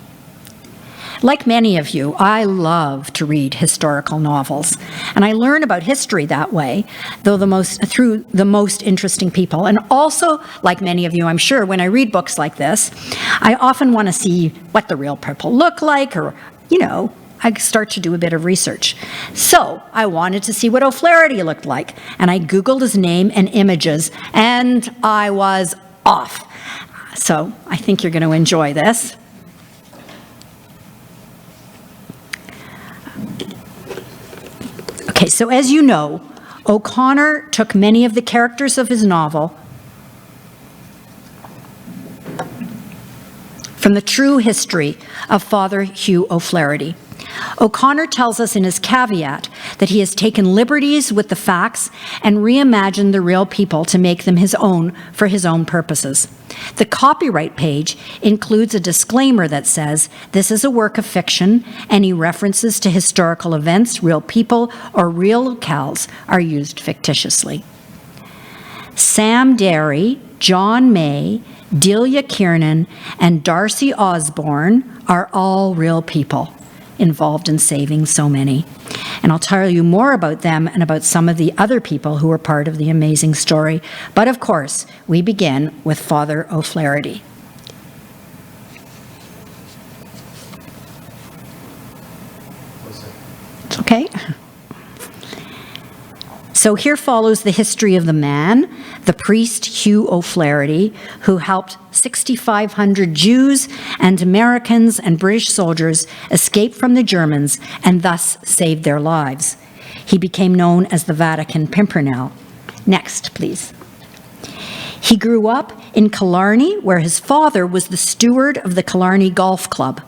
Like many of you, I love to read historical novels, and I learn about history that way, through the most interesting people. And also, like many of you, I'm sure, when I read books like this, I often want to see what the real people look like, or I start to do a bit of research. So I wanted to see what O'Flaherty looked like, and I Googled his name and images, and I was off. So I think you're going to enjoy this. Okay, so as you know, O'Connor took many of the characters of his novel from the true history of Father Hugh O'Flaherty. O'Connor tells us in his caveat that he has taken liberties with the facts and reimagined the real people to make them his own for his own purposes. The copyright page includes a disclaimer that says, this is a work of fiction. Any references to historical events, real people, or real locales are used fictitiously. Sam Derry, John May, Delia Kiernan, and Darcy Osborne are all real people involved in saving so many. And I'll tell you more about them and about some of the other people who were part of the amazing story. But of course, we begin with Father O'Flaherty. It's okay. So here follows the history of the man, the priest Hugh O'Flaherty, who helped 6,500 Jews and Americans and British soldiers escape from the Germans and thus saved their lives. He became known as the Vatican Pimpernel. Next, please. He grew up in Killarney, where his father was the steward of the Killarney Golf Club.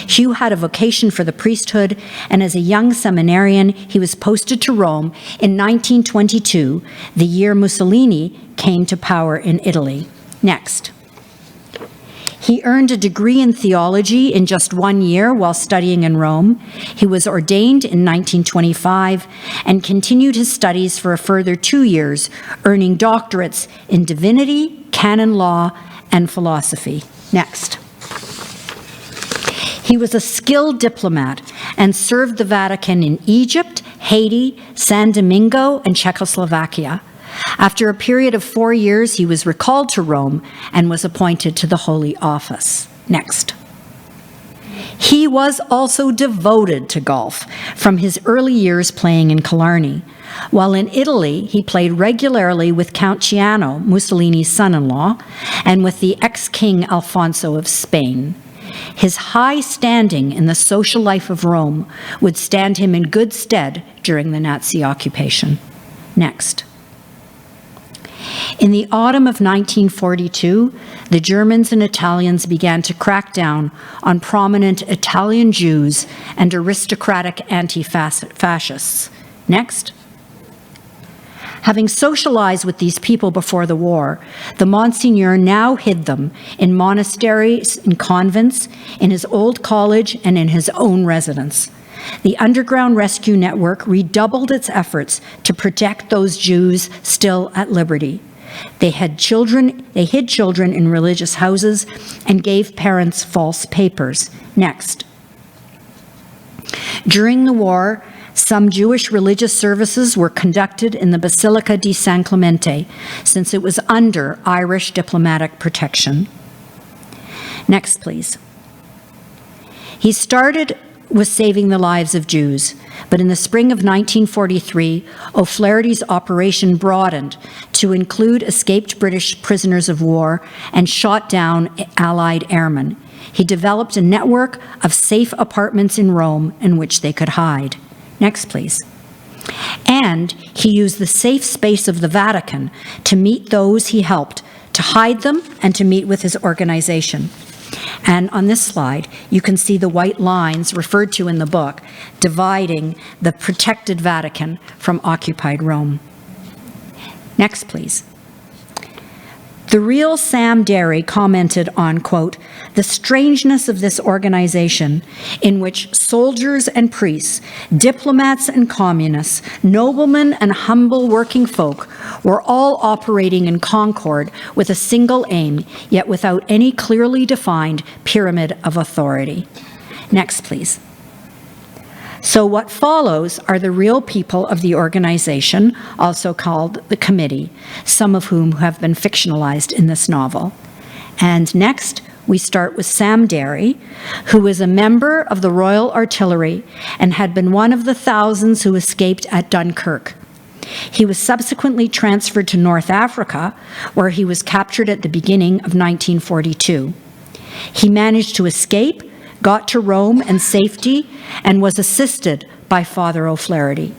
Hugh had a vocation for the priesthood, and as a young seminarian, he was posted to Rome in 1922, the year Mussolini came to power in Italy. Next. He earned a degree in theology in just 1 year while studying in Rome. He was ordained in 1925 and continued his studies for a further 2 years, earning doctorates in divinity, canon law, and philosophy. Next. He was a skilled diplomat and served the Vatican in Egypt, Haiti, San Domingo, and Czechoslovakia. After a period of 4 years, he was recalled to Rome and was appointed to the Holy Office. Next. He was also devoted to golf from his early years playing in Killarney. While in Italy, he played regularly with Count Ciano, Mussolini's son-in-law, and with the ex-king Alfonso of Spain. His high standing in the social life of Rome would stand him in good stead during the Nazi occupation. Next. In the autumn of 1942, the Germans and Italians began to crack down on prominent Italian Jews and aristocratic anti-fascists. Next. Having socialized with these people before the war, the Monsignor now hid them in monasteries, in convents, in his old college, and in his own residence. The underground rescue network redoubled its efforts to protect those Jews still at liberty. They hid children in religious houses and gave parents false papers. Next. During the war, some Jewish religious services were conducted in the Basilica di San Clemente, since it was under Irish diplomatic protection. Next, please. He started with saving the lives of Jews, but in the spring of 1943, O'Flaherty's operation broadened to include escaped British prisoners of war and shot down Allied airmen. He developed a network of safe apartments in Rome in which they could hide. Next, please. And he used the safe space of the Vatican to meet those he helped, to hide them, and to meet with his organization. And on this slide, you can see the white lines referred to in the book dividing the protected Vatican from occupied Rome. Next, please. The real Sam Derry commented on, quote, the strangeness of this organization in which soldiers and priests, diplomats and communists, noblemen and humble working folk were all operating in concord with a single aim, yet without any clearly defined pyramid of authority. Next, please. So what follows are the real people of the organization, also called the committee, some of whom have been fictionalized in this novel. And next, We start with Sam Derry, who was a member of the Royal Artillery and had been one of the thousands who escaped at Dunkirk. He was subsequently transferred to North Africa, where he was captured at the beginning of 1942. He managed to escape, got to Rome in safety, and was assisted by Father O'Flaherty.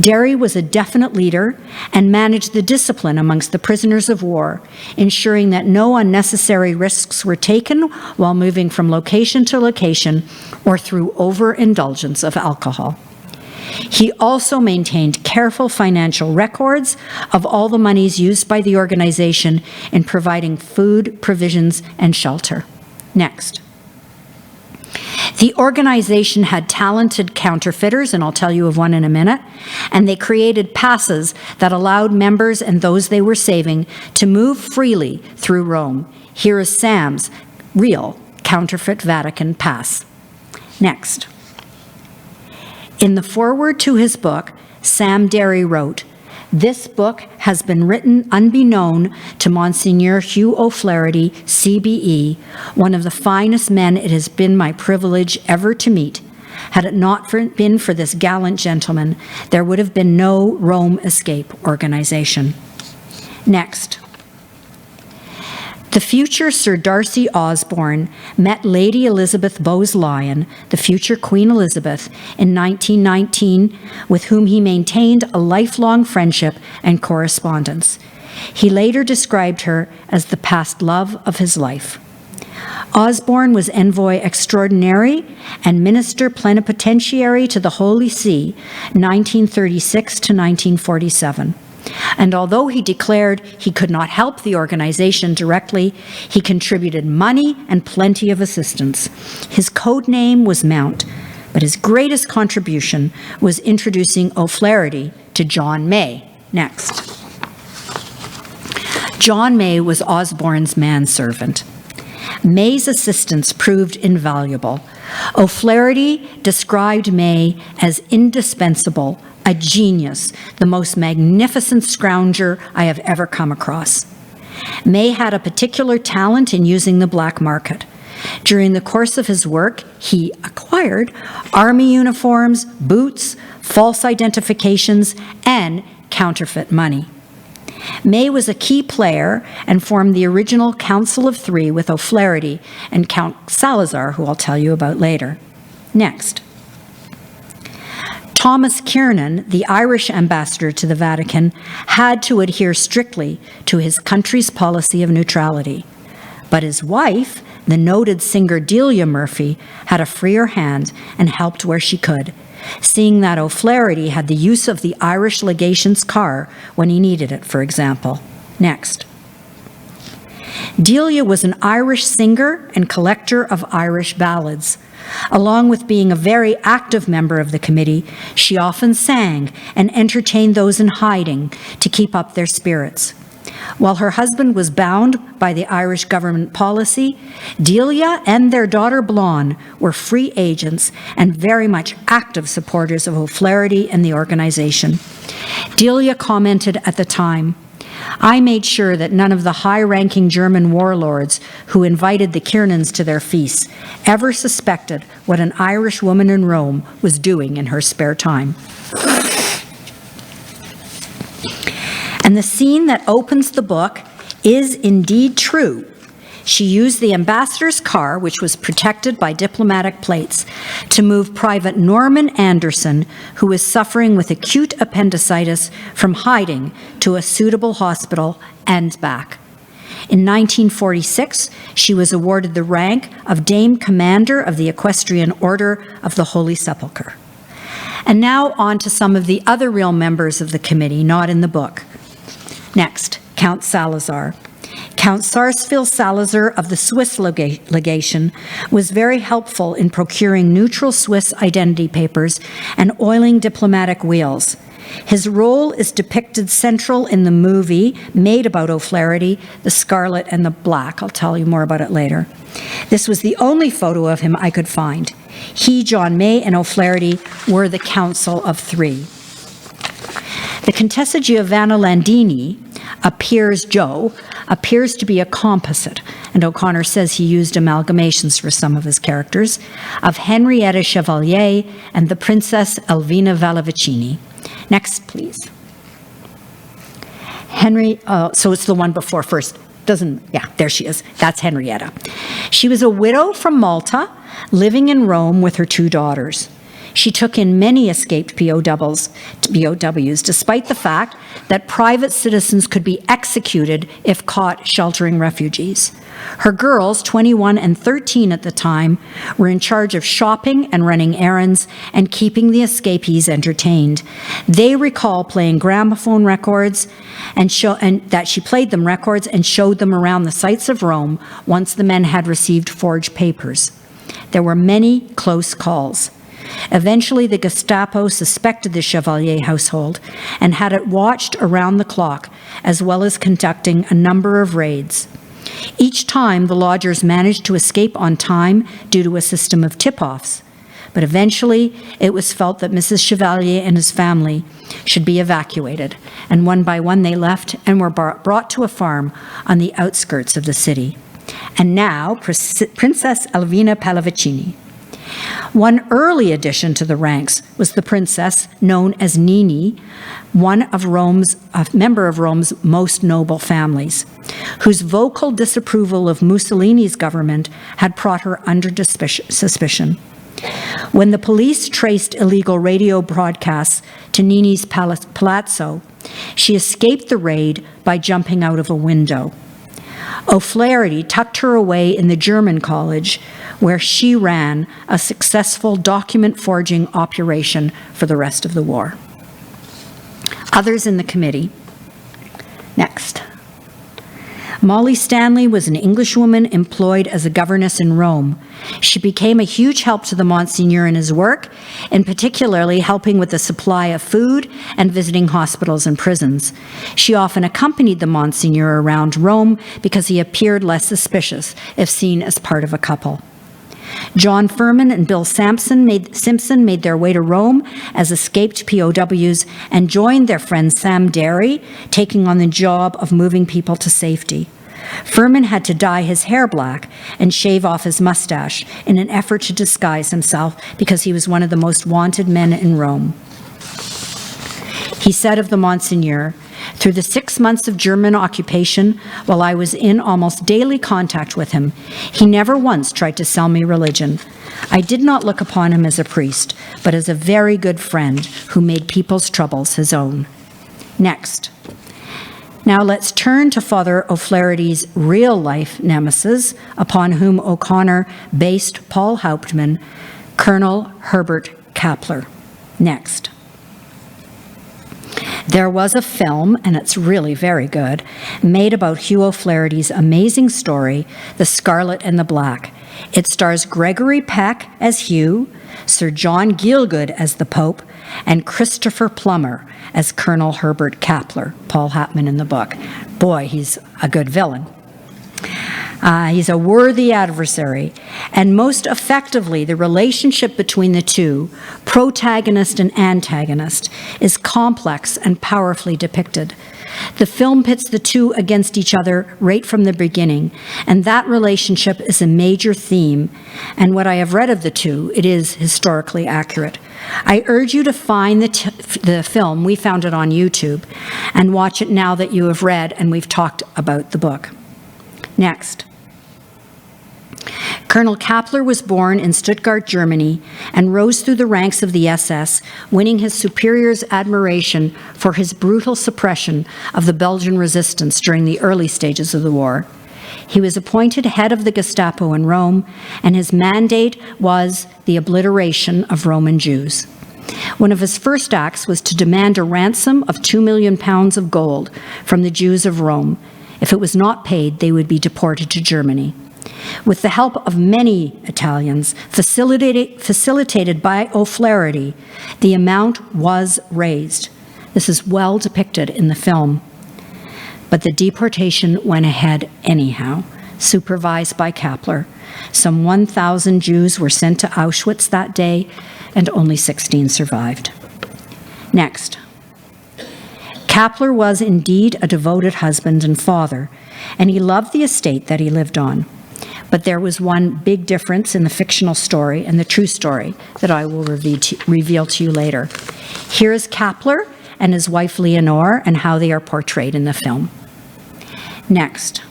Derry was a definite leader and managed the discipline amongst the prisoners of war, ensuring that no unnecessary risks were taken while moving from location to location or through overindulgence of alcohol. He also maintained careful financial records of all the monies used by the organization in providing food, provisions, and shelter. Next. The organization had talented counterfeiters, and I'll tell you of one in a minute, and they created passes that allowed members and those they were saving to move freely through Rome. Here is Sam's real counterfeit Vatican pass. Next. In the foreword to his book, Sam Derry wrote, "This book has been written unbeknown to Monsignor Hugh O'Flaherty, CBE, one of the finest men it has been my privilege ever to meet. Had it not been for this gallant gentleman, there would have been no Rome Escape organization." Next. The future Sir Darcy Osborne met Lady Elizabeth Bowes-Lyon, the future Queen Elizabeth, in 1919, with whom he maintained a lifelong friendship and correspondence. He later described her as the past love of his life. Osborne was envoy extraordinary and minister plenipotentiary to the Holy See, 1936 to 1947. And although he declared he could not help the organization directly, he contributed money and plenty of assistance. His code name was Mount, but his greatest contribution was introducing O'Flaherty to John May. Next. John May was Osborne's manservant. May's assistance proved invaluable. O'Flaherty described May as indispensable, a genius, the most magnificent scrounger I have ever come across. May had a particular talent in using the black market. During the course of his work, he acquired army uniforms, boots, false identifications, and counterfeit money. May was a key player and formed the original Council of Three with O'Flaherty and Count Salazar, who I'll tell you about later. Next. Thomas Kiernan, the Irish ambassador to the Vatican, had to adhere strictly to his country's policy of neutrality. But his wife, the noted singer Delia Murphy, had a freer hand and helped where she could, seeing that O'Flaherty had the use of the Irish legation's car when he needed it, for example. Next. Delia was an Irish singer and collector of Irish ballads. Along with being a very active member of the committee, she often sang and entertained those in hiding to keep up their spirits. While her husband was bound by the Irish government policy, Delia and their daughter Blonde were free agents and very much active supporters of O'Flaherty and the organization. Delia commented at the time, "I made sure that none of the high-ranking German warlords who invited the Kiernans to their feasts ever suspected what an Irish woman in Rome was doing in her spare time." And the scene that opens the book is indeed true. She used the ambassador's car, which was protected by diplomatic plates, to move Private Norman Anderson, who was suffering with acute appendicitis, from hiding to a suitable hospital and back. In 1946, she was awarded the rank of Dame Commander of the Equestrian Order of the Holy Sepulchre. And now on to some of the other real members of the committee, not in the book. Next, Count Salazar. Count Sarsfield Salazar of the Swiss legation was very helpful in procuring neutral Swiss identity papers and oiling diplomatic wheels. His role is depicted central in the movie made about O'Flaherty, The Scarlet and the Black. I'll tell you more about it later. This was the only photo of him I could find. He, John May, and O'Flaherty were the Council of Three. The Contessa Giovanna Landini appears to be a composite, and O'Connor says he used amalgamations for some of his characters, of Henrietta Chevalier and the Princess Elvina Vallavicini. Next, please. So it's the one before first. There she is. That's Henrietta. She was a widow from Malta, living in Rome with her 2 daughters. She took in many escaped POWs, despite the fact that private citizens could be executed if caught sheltering refugees. Her girls, 21 and 13 at the time, were in charge of shopping and running errands and keeping the escapees entertained. They recall playing gramophone records and that she played them records and showed them around the sights of Rome once the men had received forged papers. There were many close calls. Eventually, the Gestapo suspected the Chevalier household and had it watched around the clock, as well as conducting a number of raids. Each time, the lodgers managed to escape on time due to a system of tip-offs. But eventually, it was felt that Mrs. Chevalier and his family should be evacuated, and one by one they left and were brought to a farm on the outskirts of the city. And now, Princess Elvina Pallavicini. One early addition to the ranks was the princess known as Nini, a member of Rome's most noble families, whose vocal disapproval of Mussolini's government had brought her under suspicion. When the police traced illegal radio broadcasts to Nini's palazzo, she escaped the raid by jumping out of a window. O'Flaherty tucked her away in the German college, where she ran a successful document forging operation for the rest of the war. Others in the committee. Next. Molly Stanley was an Englishwoman employed as a governess in Rome. She became a huge help to the Monsignor in his work, and particularly helping with the supply of food and visiting hospitals and prisons. She often accompanied the Monsignor around Rome because he appeared less suspicious if seen as part of a couple. John Furman and Bill Simpson made their way to Rome as escaped POWs and joined their friend Sam Derry, taking on the job of moving people to safety. Furman had to dye his hair black and shave off his mustache in an effort to disguise himself because he was one of the most wanted men in Rome. He said of the Monsignor, "Through the 6 months of German occupation, while I was in almost daily contact with him, he never once tried to sell me religion. I did not look upon him as a priest, but as a very good friend who made people's troubles his own." Next. Now let's turn to Father O'Flaherty's real-life nemesis, upon whom O'Connor based Paul Hauptmann, Colonel Herbert Kappler. Next. There was a film, and it's really very good, made about Hugh O'Flaherty's amazing story, The Scarlet and the Black. It stars Gregory Peck as Hugh, Sir John Gielgud as the Pope, and Christopher Plummer as Colonel Herbert Kappler, Paul Hauptmann in the book. Boy, he's a good villain. He's a worthy adversary, and most effectively, the relationship between the two, protagonist and antagonist, is complex and powerfully depicted. The film pits the two against each other right from the beginning, and that relationship is a major theme, and what I have read of the two, it is historically accurate. I urge you to find the film, we found it on YouTube, and watch it now that you have read and we've talked about the book. Next. Colonel Kappler was born in Stuttgart, Germany, and rose through the ranks of the SS, winning his superiors' admiration for his brutal suppression of the Belgian resistance during the early stages of the war. He was appointed head of the Gestapo in Rome, and his mandate was the obliteration of Roman Jews. One of his first acts was to demand a ransom of 2 million pounds of gold from the Jews of Rome. If it was not paid, they would be deported to Germany. With the help of many Italians, facilitated by O'Flaherty, the amount was raised. This is well depicted in the film. But the deportation went ahead anyhow, supervised by Kappler. Some 1,000 Jews were sent to Auschwitz that day, and only 16 survived. Next. Kapler was indeed a devoted husband and father, and he loved the estate that he lived on. But there was one big difference in the fictional story and the true story that I will reveal to you later. Here is Kapler and his wife Leonore and how they are portrayed in the film. Next.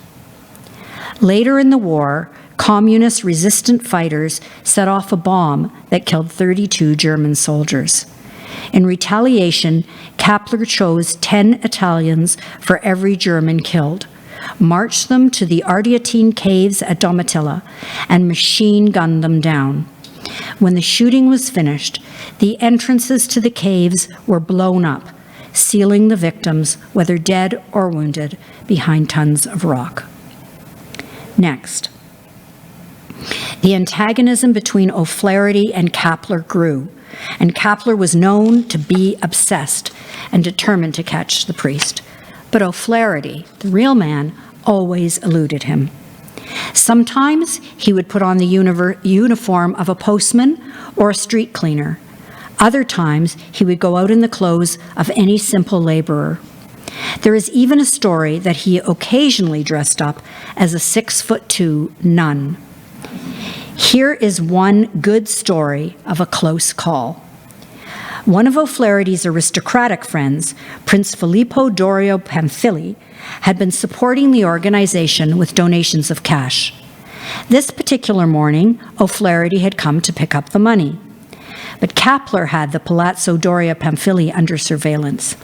Later in the war, communist resistant fighters set off a bomb that killed 32 German soldiers. In retaliation, Kapler chose 10 Italians for every German killed, marched them to the Ardeatine caves at Domitilla, and machine-gunned them down. When the shooting was finished, the entrances to the caves were blown up, sealing the victims, whether dead or wounded, behind tons of rock. Next. The antagonism between O'Flaherty and Kapler grew, and Kapler was known to be obsessed and determined to catch the priest. But O'Flaherty, the real man, always eluded him. Sometimes he would put on the uniform of a postman or a street cleaner. Other times he would go out in the clothes of any simple laborer. There is even a story that he occasionally dressed up as a 6'2" nun. Here is one good story of a close call. One of O'Flaherty's aristocratic friends, Prince Filippo Dorio Pamphili, had been supporting the organization with donations of cash. This particular morning, O'Flaherty had come to pick up the money. But Kapler had the Palazzo Doria Pamphili under surveillance.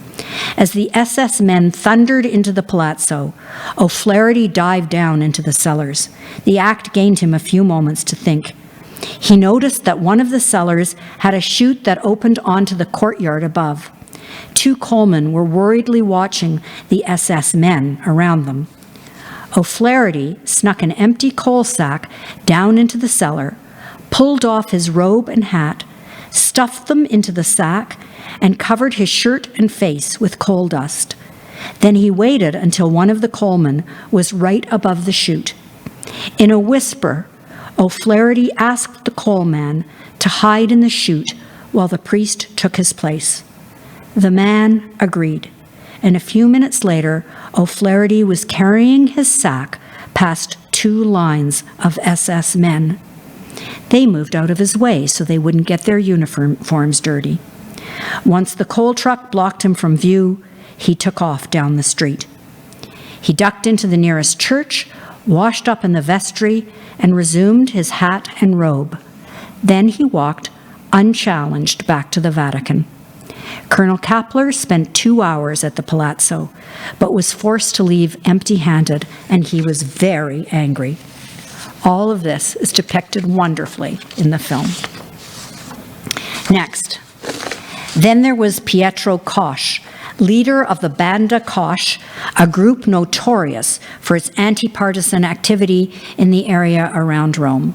As the SS men thundered into the palazzo, O'Flaherty dived down into the cellars. The act gained him a few moments to think. He noticed that one of the cellars had a chute that opened onto the courtyard above. 2 coalmen were worriedly watching the SS men around them. O'Flaherty snuck an empty coal sack down into the cellar, pulled off his robe and hat, stuffed them into the sack, and covered his shirt and face with coal dust. Then he waited until one of the coalmen was right above the chute. In a whisper, O'Flaherty asked the coalman to hide in the chute while the priest took his place. The man agreed, and a few minutes later, O'Flaherty was carrying his sack past 2 lines of SS men. They moved out of his way so they wouldn't get their uniforms dirty. Once the coal truck blocked him from view, he took off down the street. He ducked into the nearest church, washed up in the vestry, and resumed his hat and robe. Then he walked unchallenged back to the Vatican. Colonel Kapler spent 2 hours at the palazzo, but was forced to leave empty-handed, and he was very angry. All of this is depicted wonderfully in the film. Next. Then there was Pietro Koch, leader of the Banda Koch, a group notorious for its anti-partisan activity in the area around Rome.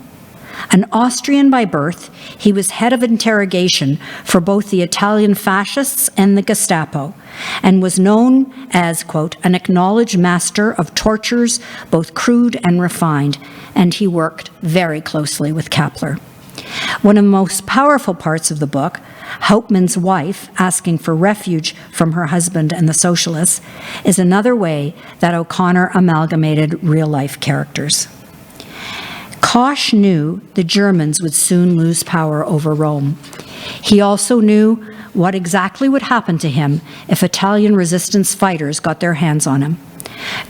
An Austrian by birth, he was head of interrogation for both the Italian fascists and the Gestapo, and was known as, quote, an acknowledged master of tortures, both crude and refined, and he worked very closely with Kapler. One of the most powerful parts of the book, Hauptmann's wife asking for refuge from her husband and the socialists, is another way that O'Connor amalgamated real-life characters. Koch knew the Germans would soon lose power over Rome. He also knew what exactly would happen to him if Italian resistance fighters got their hands on him.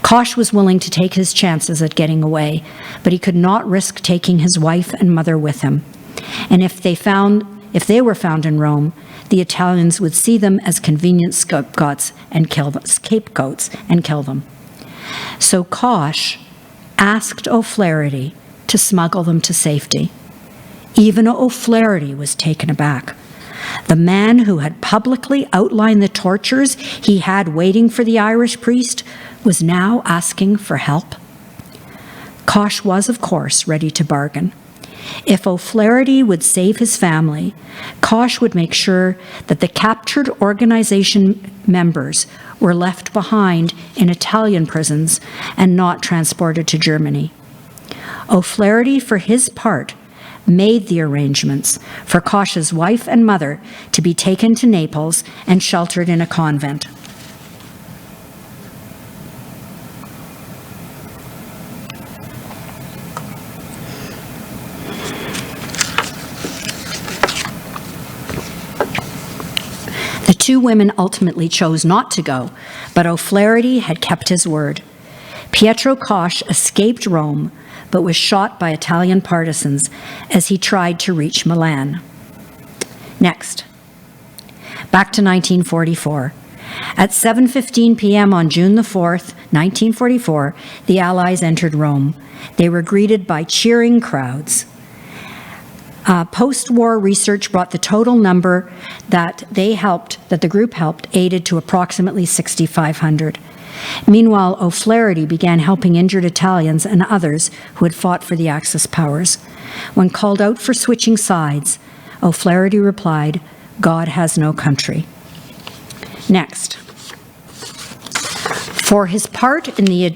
Koch was willing to take his chances at getting away, but he could not risk taking his wife and mother with him. And if they were found in Rome, the Italians would see them as convenient scapegoats and kill them. So Koch asked O'Flaherty to smuggle them to safety. Even O'Flaherty was taken aback. The man who had publicly outlined the tortures he had waiting for the Irish priest was now asking for help. Koch was, of course, ready to bargain. If O'Flaherty would save his family, Koch would make sure that the captured organization members were left behind in Italian prisons and not transported to Germany. O'Flaherty, for his part, made the arrangements for Koch's wife and mother to be taken to Naples and sheltered in a convent. 2 women ultimately chose not to go, but O'Flaherty had kept his word. Pietro Koch escaped Rome, but was shot by Italian partisans as he tried to reach Milan. Next. Back to 1944. At 7:15 p.m. on June the 4th, 1944, the Allies entered Rome. They were greeted by cheering crowds. Post-war research brought the total number that the group helped, aided to approximately 6,500. Meanwhile, O'Flaherty began helping injured Italians and others who had fought for the Axis powers. When called out for switching sides, O'Flaherty replied, "God has no country." Next. For his part in the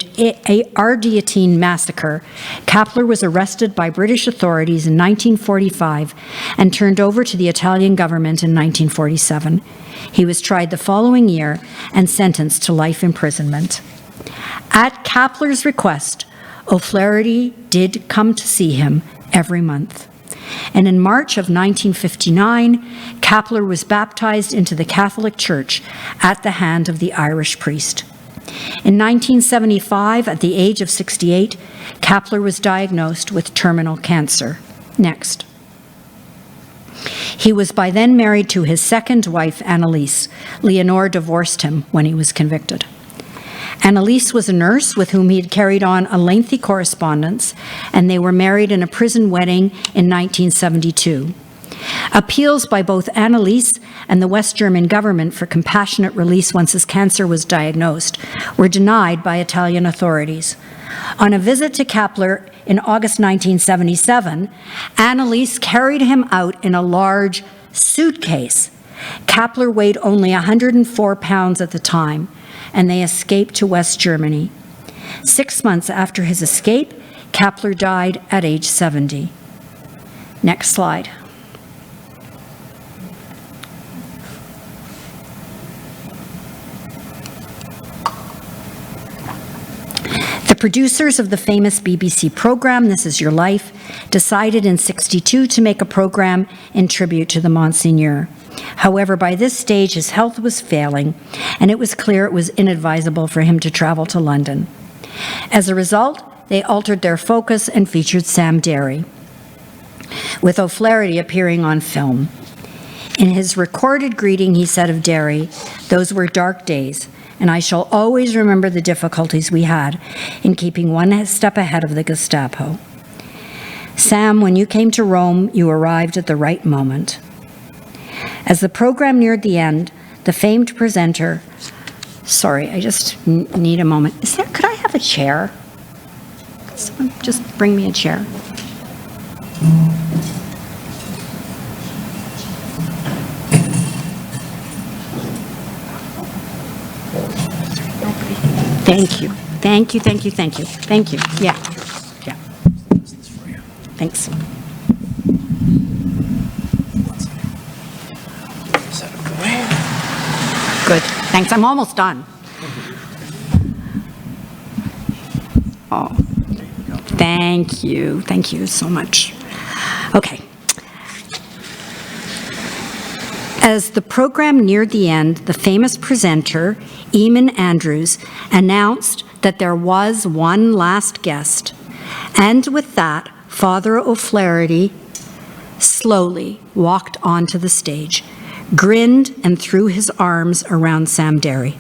Ardeatine massacre, Kappler was arrested by British authorities in 1945 and turned over to the Italian government in 1947. He was tried the following year and sentenced to life imprisonment. At Kappler's request, O'Flaherty did come to see him every month. And in March of 1959, Kappler was baptized into the Catholic Church at the hand of the Irish priest. In 1975, at the age of 68, Kappler was diagnosed with terminal cancer. Next. He was by then married to his second wife, Annalise. Leonore divorced him when he was convicted. Annalise was a nurse with whom he had carried on a lengthy correspondence, and they were married in a prison wedding in 1972. Appeals by both Annalise and the West German government for compassionate release once his cancer was diagnosed were denied by Italian authorities. On a visit to Kappler in August 1977, Annalise carried him out in a large suitcase. Kappler weighed only 104 pounds at the time, and they escaped to West Germany. 6 months after his escape, Kappler died at age 70. Next slide. The producers of the famous BBC program, This Is Your Life, decided in '62 to make a program in tribute to the Monsignor. However, by this stage, his health was failing, and it was clear it was inadvisable for him to travel to London. As a result, they altered their focus and featured Sam Derry, with O'Flaherty appearing on film. In his recorded greeting, he said of Derry, "Those were dark days, and I shall always remember the difficulties we had in keeping one step ahead of the Gestapo. Sam, when you came to Rome, you arrived at the right moment." As the program neared the end, the famed presenter, sorry, I just need a moment. Could I have a chair? Could someone just bring me a chair? Thank you. Thank you, thank you, thank you. Thank you. Yeah. Yeah. Thanks. Good. Thanks. I'm almost done. Oh. Thank you. Thank you so much. Okay. As the program neared the end, the famous presenter, Eamon Andrews, announced that there was one last guest. And with that, Father O'Flaherty slowly walked onto the stage, grinned and threw his arms around Sam Derry.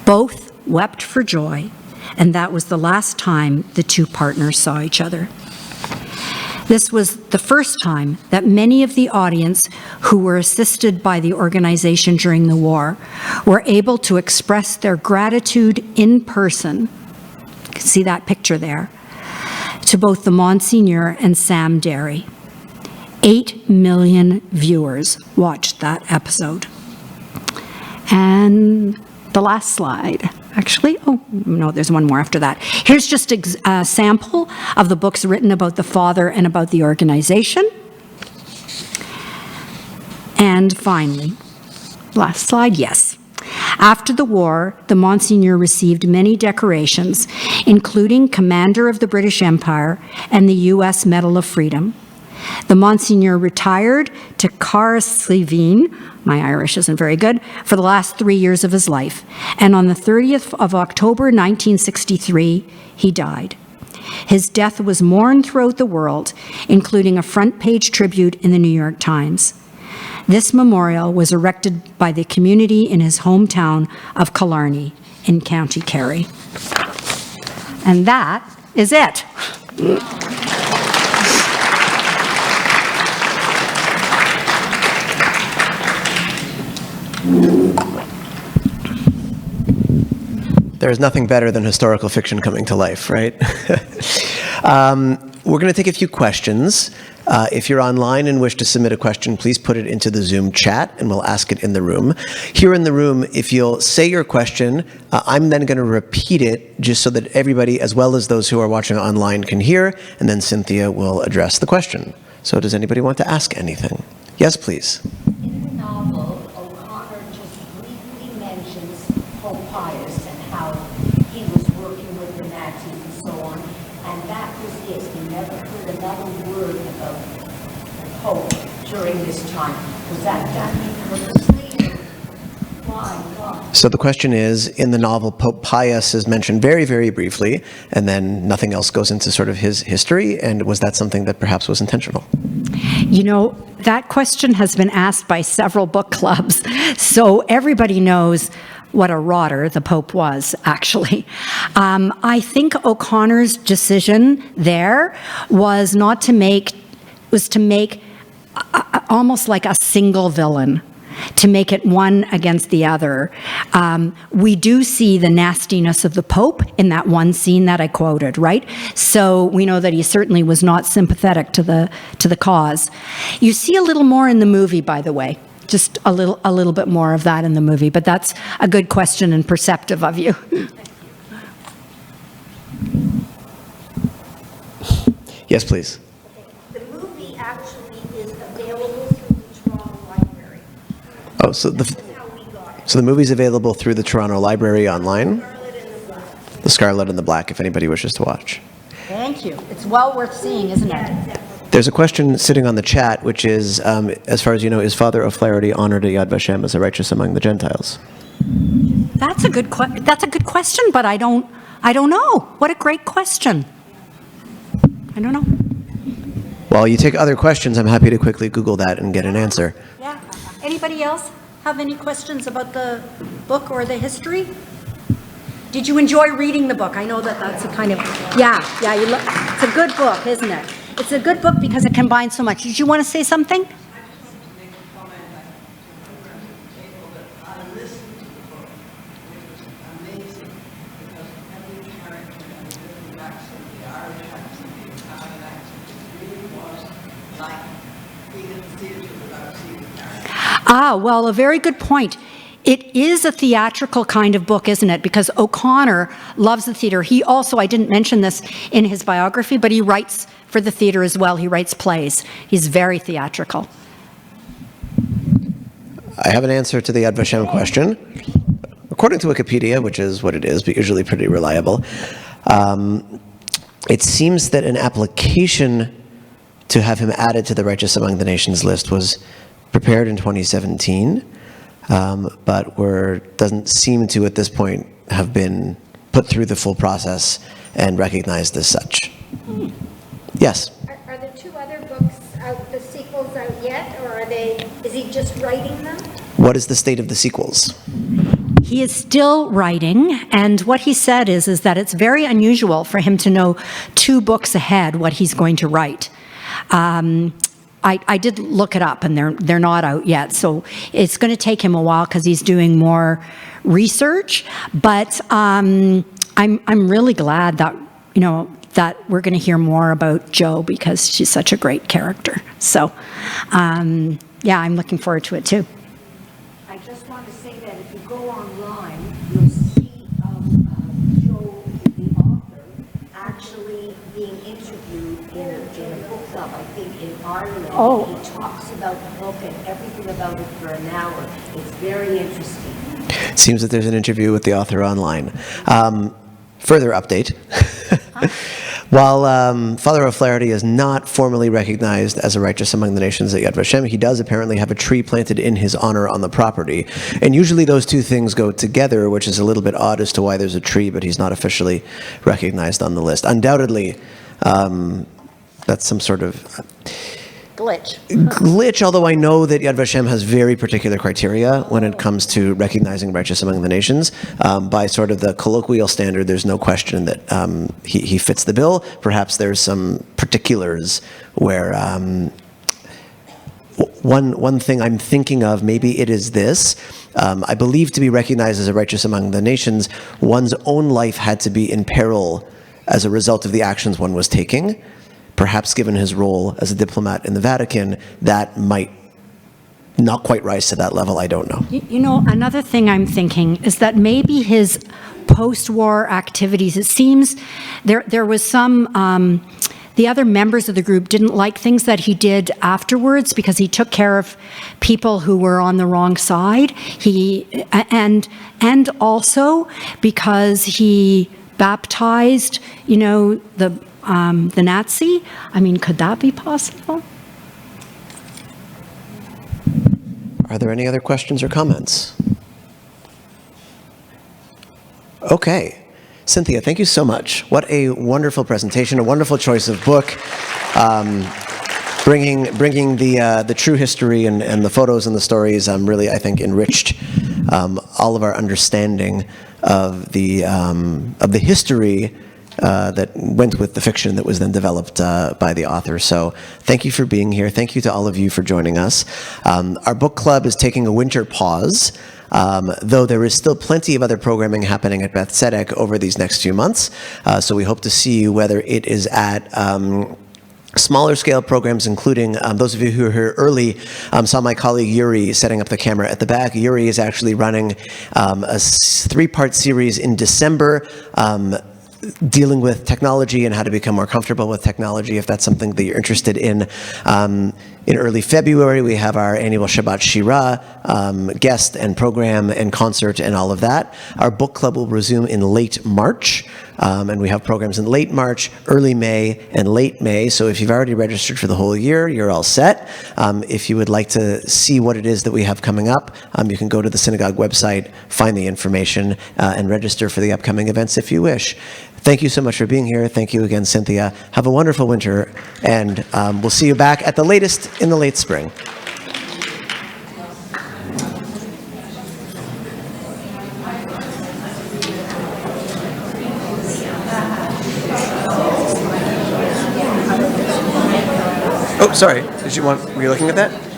Both wept for joy, and that was the last time the two partners saw each other. This was the first time that many of the audience who were assisted by the organization during the war were able to express their gratitude in person. You can see that picture there, to both the Monsignor and Sam Derry. 8 million viewers watched that episode. And the last slide. Actually, oh, no, there's one more after that. Here's just a sample of the books written about the father and about the organization. And finally, last slide, yes. After the war, the Monsignor received many decorations, including Commander of the British Empire and the U.S. Medal of Freedom. The Monsignor retired to Caerslevene, my Irish isn't very good, for the last 3 years of his life. And on the 30th of October, 1963, he died. His death was mourned throughout the world, including a front-page tribute in the New York Times. This memorial was erected by the community in his hometown of Killarney in County Kerry. And that is it. There's nothing better than historical fiction coming to life, right? We're going to take a few questions. If you're online and wish to submit a question, please put it into the Zoom chat and we'll ask it in the room. Here in the room, if you'll say your question, I'm then going to repeat it just so that everybody, as well as those who are watching online, can hear, and then Cynthia will address the question. So does anybody want to ask anything? Yes, please. In the novel, O'Connor just briefly mentions Pope Pius and how he was working with the Nazis and so on, and that was it. He never heard another word about the Pope during this time. Was that done purposely? Why? So the question is, in the novel, Pope Pius is mentioned very, very briefly, and then nothing else goes into sort of his history, and was that something that perhaps was intentional? You know, that question has been asked by several book clubs, so everybody knows what a rotter the Pope was, actually. I think O'Connor's decision there was to make almost like a single villain, to make it one against the other. We do see the nastiness of the Pope in that one scene that I quoted, right? So we know that he certainly was not sympathetic to the cause. You see a little more in the movie, by the way. Just a little bit more of that in the movie, but that's a good question and perceptive of you. Yes, please. The movie actually is available through the Toronto Library. Oh, so the movie's available through the Toronto Library online? The Scarlet and the Black, if anybody wishes to watch. Thank you. It's well worth seeing, isn't it? There's a question sitting on the chat, which is, as far as you know, is Father O'Flaherty honored at Yad Vashem as a righteous among the Gentiles? That's a good question, but I don't know. What a great question. I don't know. While you take other questions, I'm happy to quickly Google that and get an answer. Yeah. Anybody else have any questions about the book or the history? Did you enjoy reading the book? I know that's a kind of, it's a good book, isn't it? It's a good book because it combines so much. Did you want to say something? Well, a very good point. It is a theatrical kind of book, isn't it? Because O'Connor loves the theater. He also, I didn't mention this in his biography, but he writes for the theater as well. He writes plays. He's very theatrical. I have an answer to the Yad Vashem question. According to Wikipedia, which is what it is, but usually pretty reliable, it seems that an application to have him added to the Righteous Among the Nations list was prepared in 2017, but doesn't seem to, at this point, have been put through the full process and recognized as such. Yes? Are there two other books out, the sequels out yet, or is he just writing them? What is the state of the sequels? He is still writing, and what he said is that it's very unusual for him to know 2 books ahead what he's going to write. I did look it up, and they're not out yet, so it's going to take him a while because he's doing more research. But I'm really glad that that we're going to hear more about Jo because she's such a great character. So I'm looking forward to it too. I just want to say that if you go online, you'll see Jo, the author, actually being interviewed in a book club, I think in Ireland. Oh. He talks about the book and everything about it for an hour. It's very interesting. It seems that there's an interview with the author online. Further update. While Father O'Flaherty is not formally recognized as a righteous among the nations at Yad Vashem, he does apparently have a tree planted in his honor on the property. And usually those two things go together, which is a little bit odd as to why there's a tree, but he's not officially recognized on the list. Undoubtedly, that's some sort of glitch, although I know that Yad Vashem has very particular criteria when it comes to recognizing righteous among the nations. By sort of the colloquial standard, there's no question that he fits the bill. Perhaps there's some particulars where one thing I'm thinking of, maybe it is this. I believe to be recognized as a righteous among the nations, one's own life had to be in peril as a result of the actions one was taking. Perhaps given his role as a diplomat in the Vatican, that might not quite rise to that level. I don't know. You know, another thing I'm thinking is that maybe his post-war activities, it seems there was some, the other members of the group didn't like things that he did afterwards because he took care of people who were on the wrong side. And also because he baptized, you know, the Nazi. I mean, could that be possible? Are there any other questions or comments? Okay. Cynthia, thank you so much. What a wonderful presentation, a wonderful choice of book. Bringing the true history and the photos and the stories really, I think, enriched all of our understanding of the history that went with the fiction that was then developed by the author. So thank you for being here. Thank you to all of you for joining us. Our book club is taking a winter pause, though there is still plenty of other programming happening at Beth Tzedec over these next few months. So we hope to see you, whether it is at smaller scale programs, including those of you who were here early saw my colleague Yuri setting up the camera at the back. Yuri is actually running a three-part series in December dealing with technology and how to become more comfortable with technology, if that's something that you're interested in. In early February, we have our annual Shabbat Shira guest and program and concert and all of that. Our book club will resume in late March, and we have programs in late March, early May, and late May. So if you've already registered for the whole year, you're all set. If you would like to see what it is that we have coming up, you can go to the synagogue website, find the information, and register for the upcoming events if you wish. Thank you so much for being here. Thank you again, Cynthia. Have a wonderful winter, and we'll see you back at the latest in the late spring. Oh, sorry. Were you looking at that?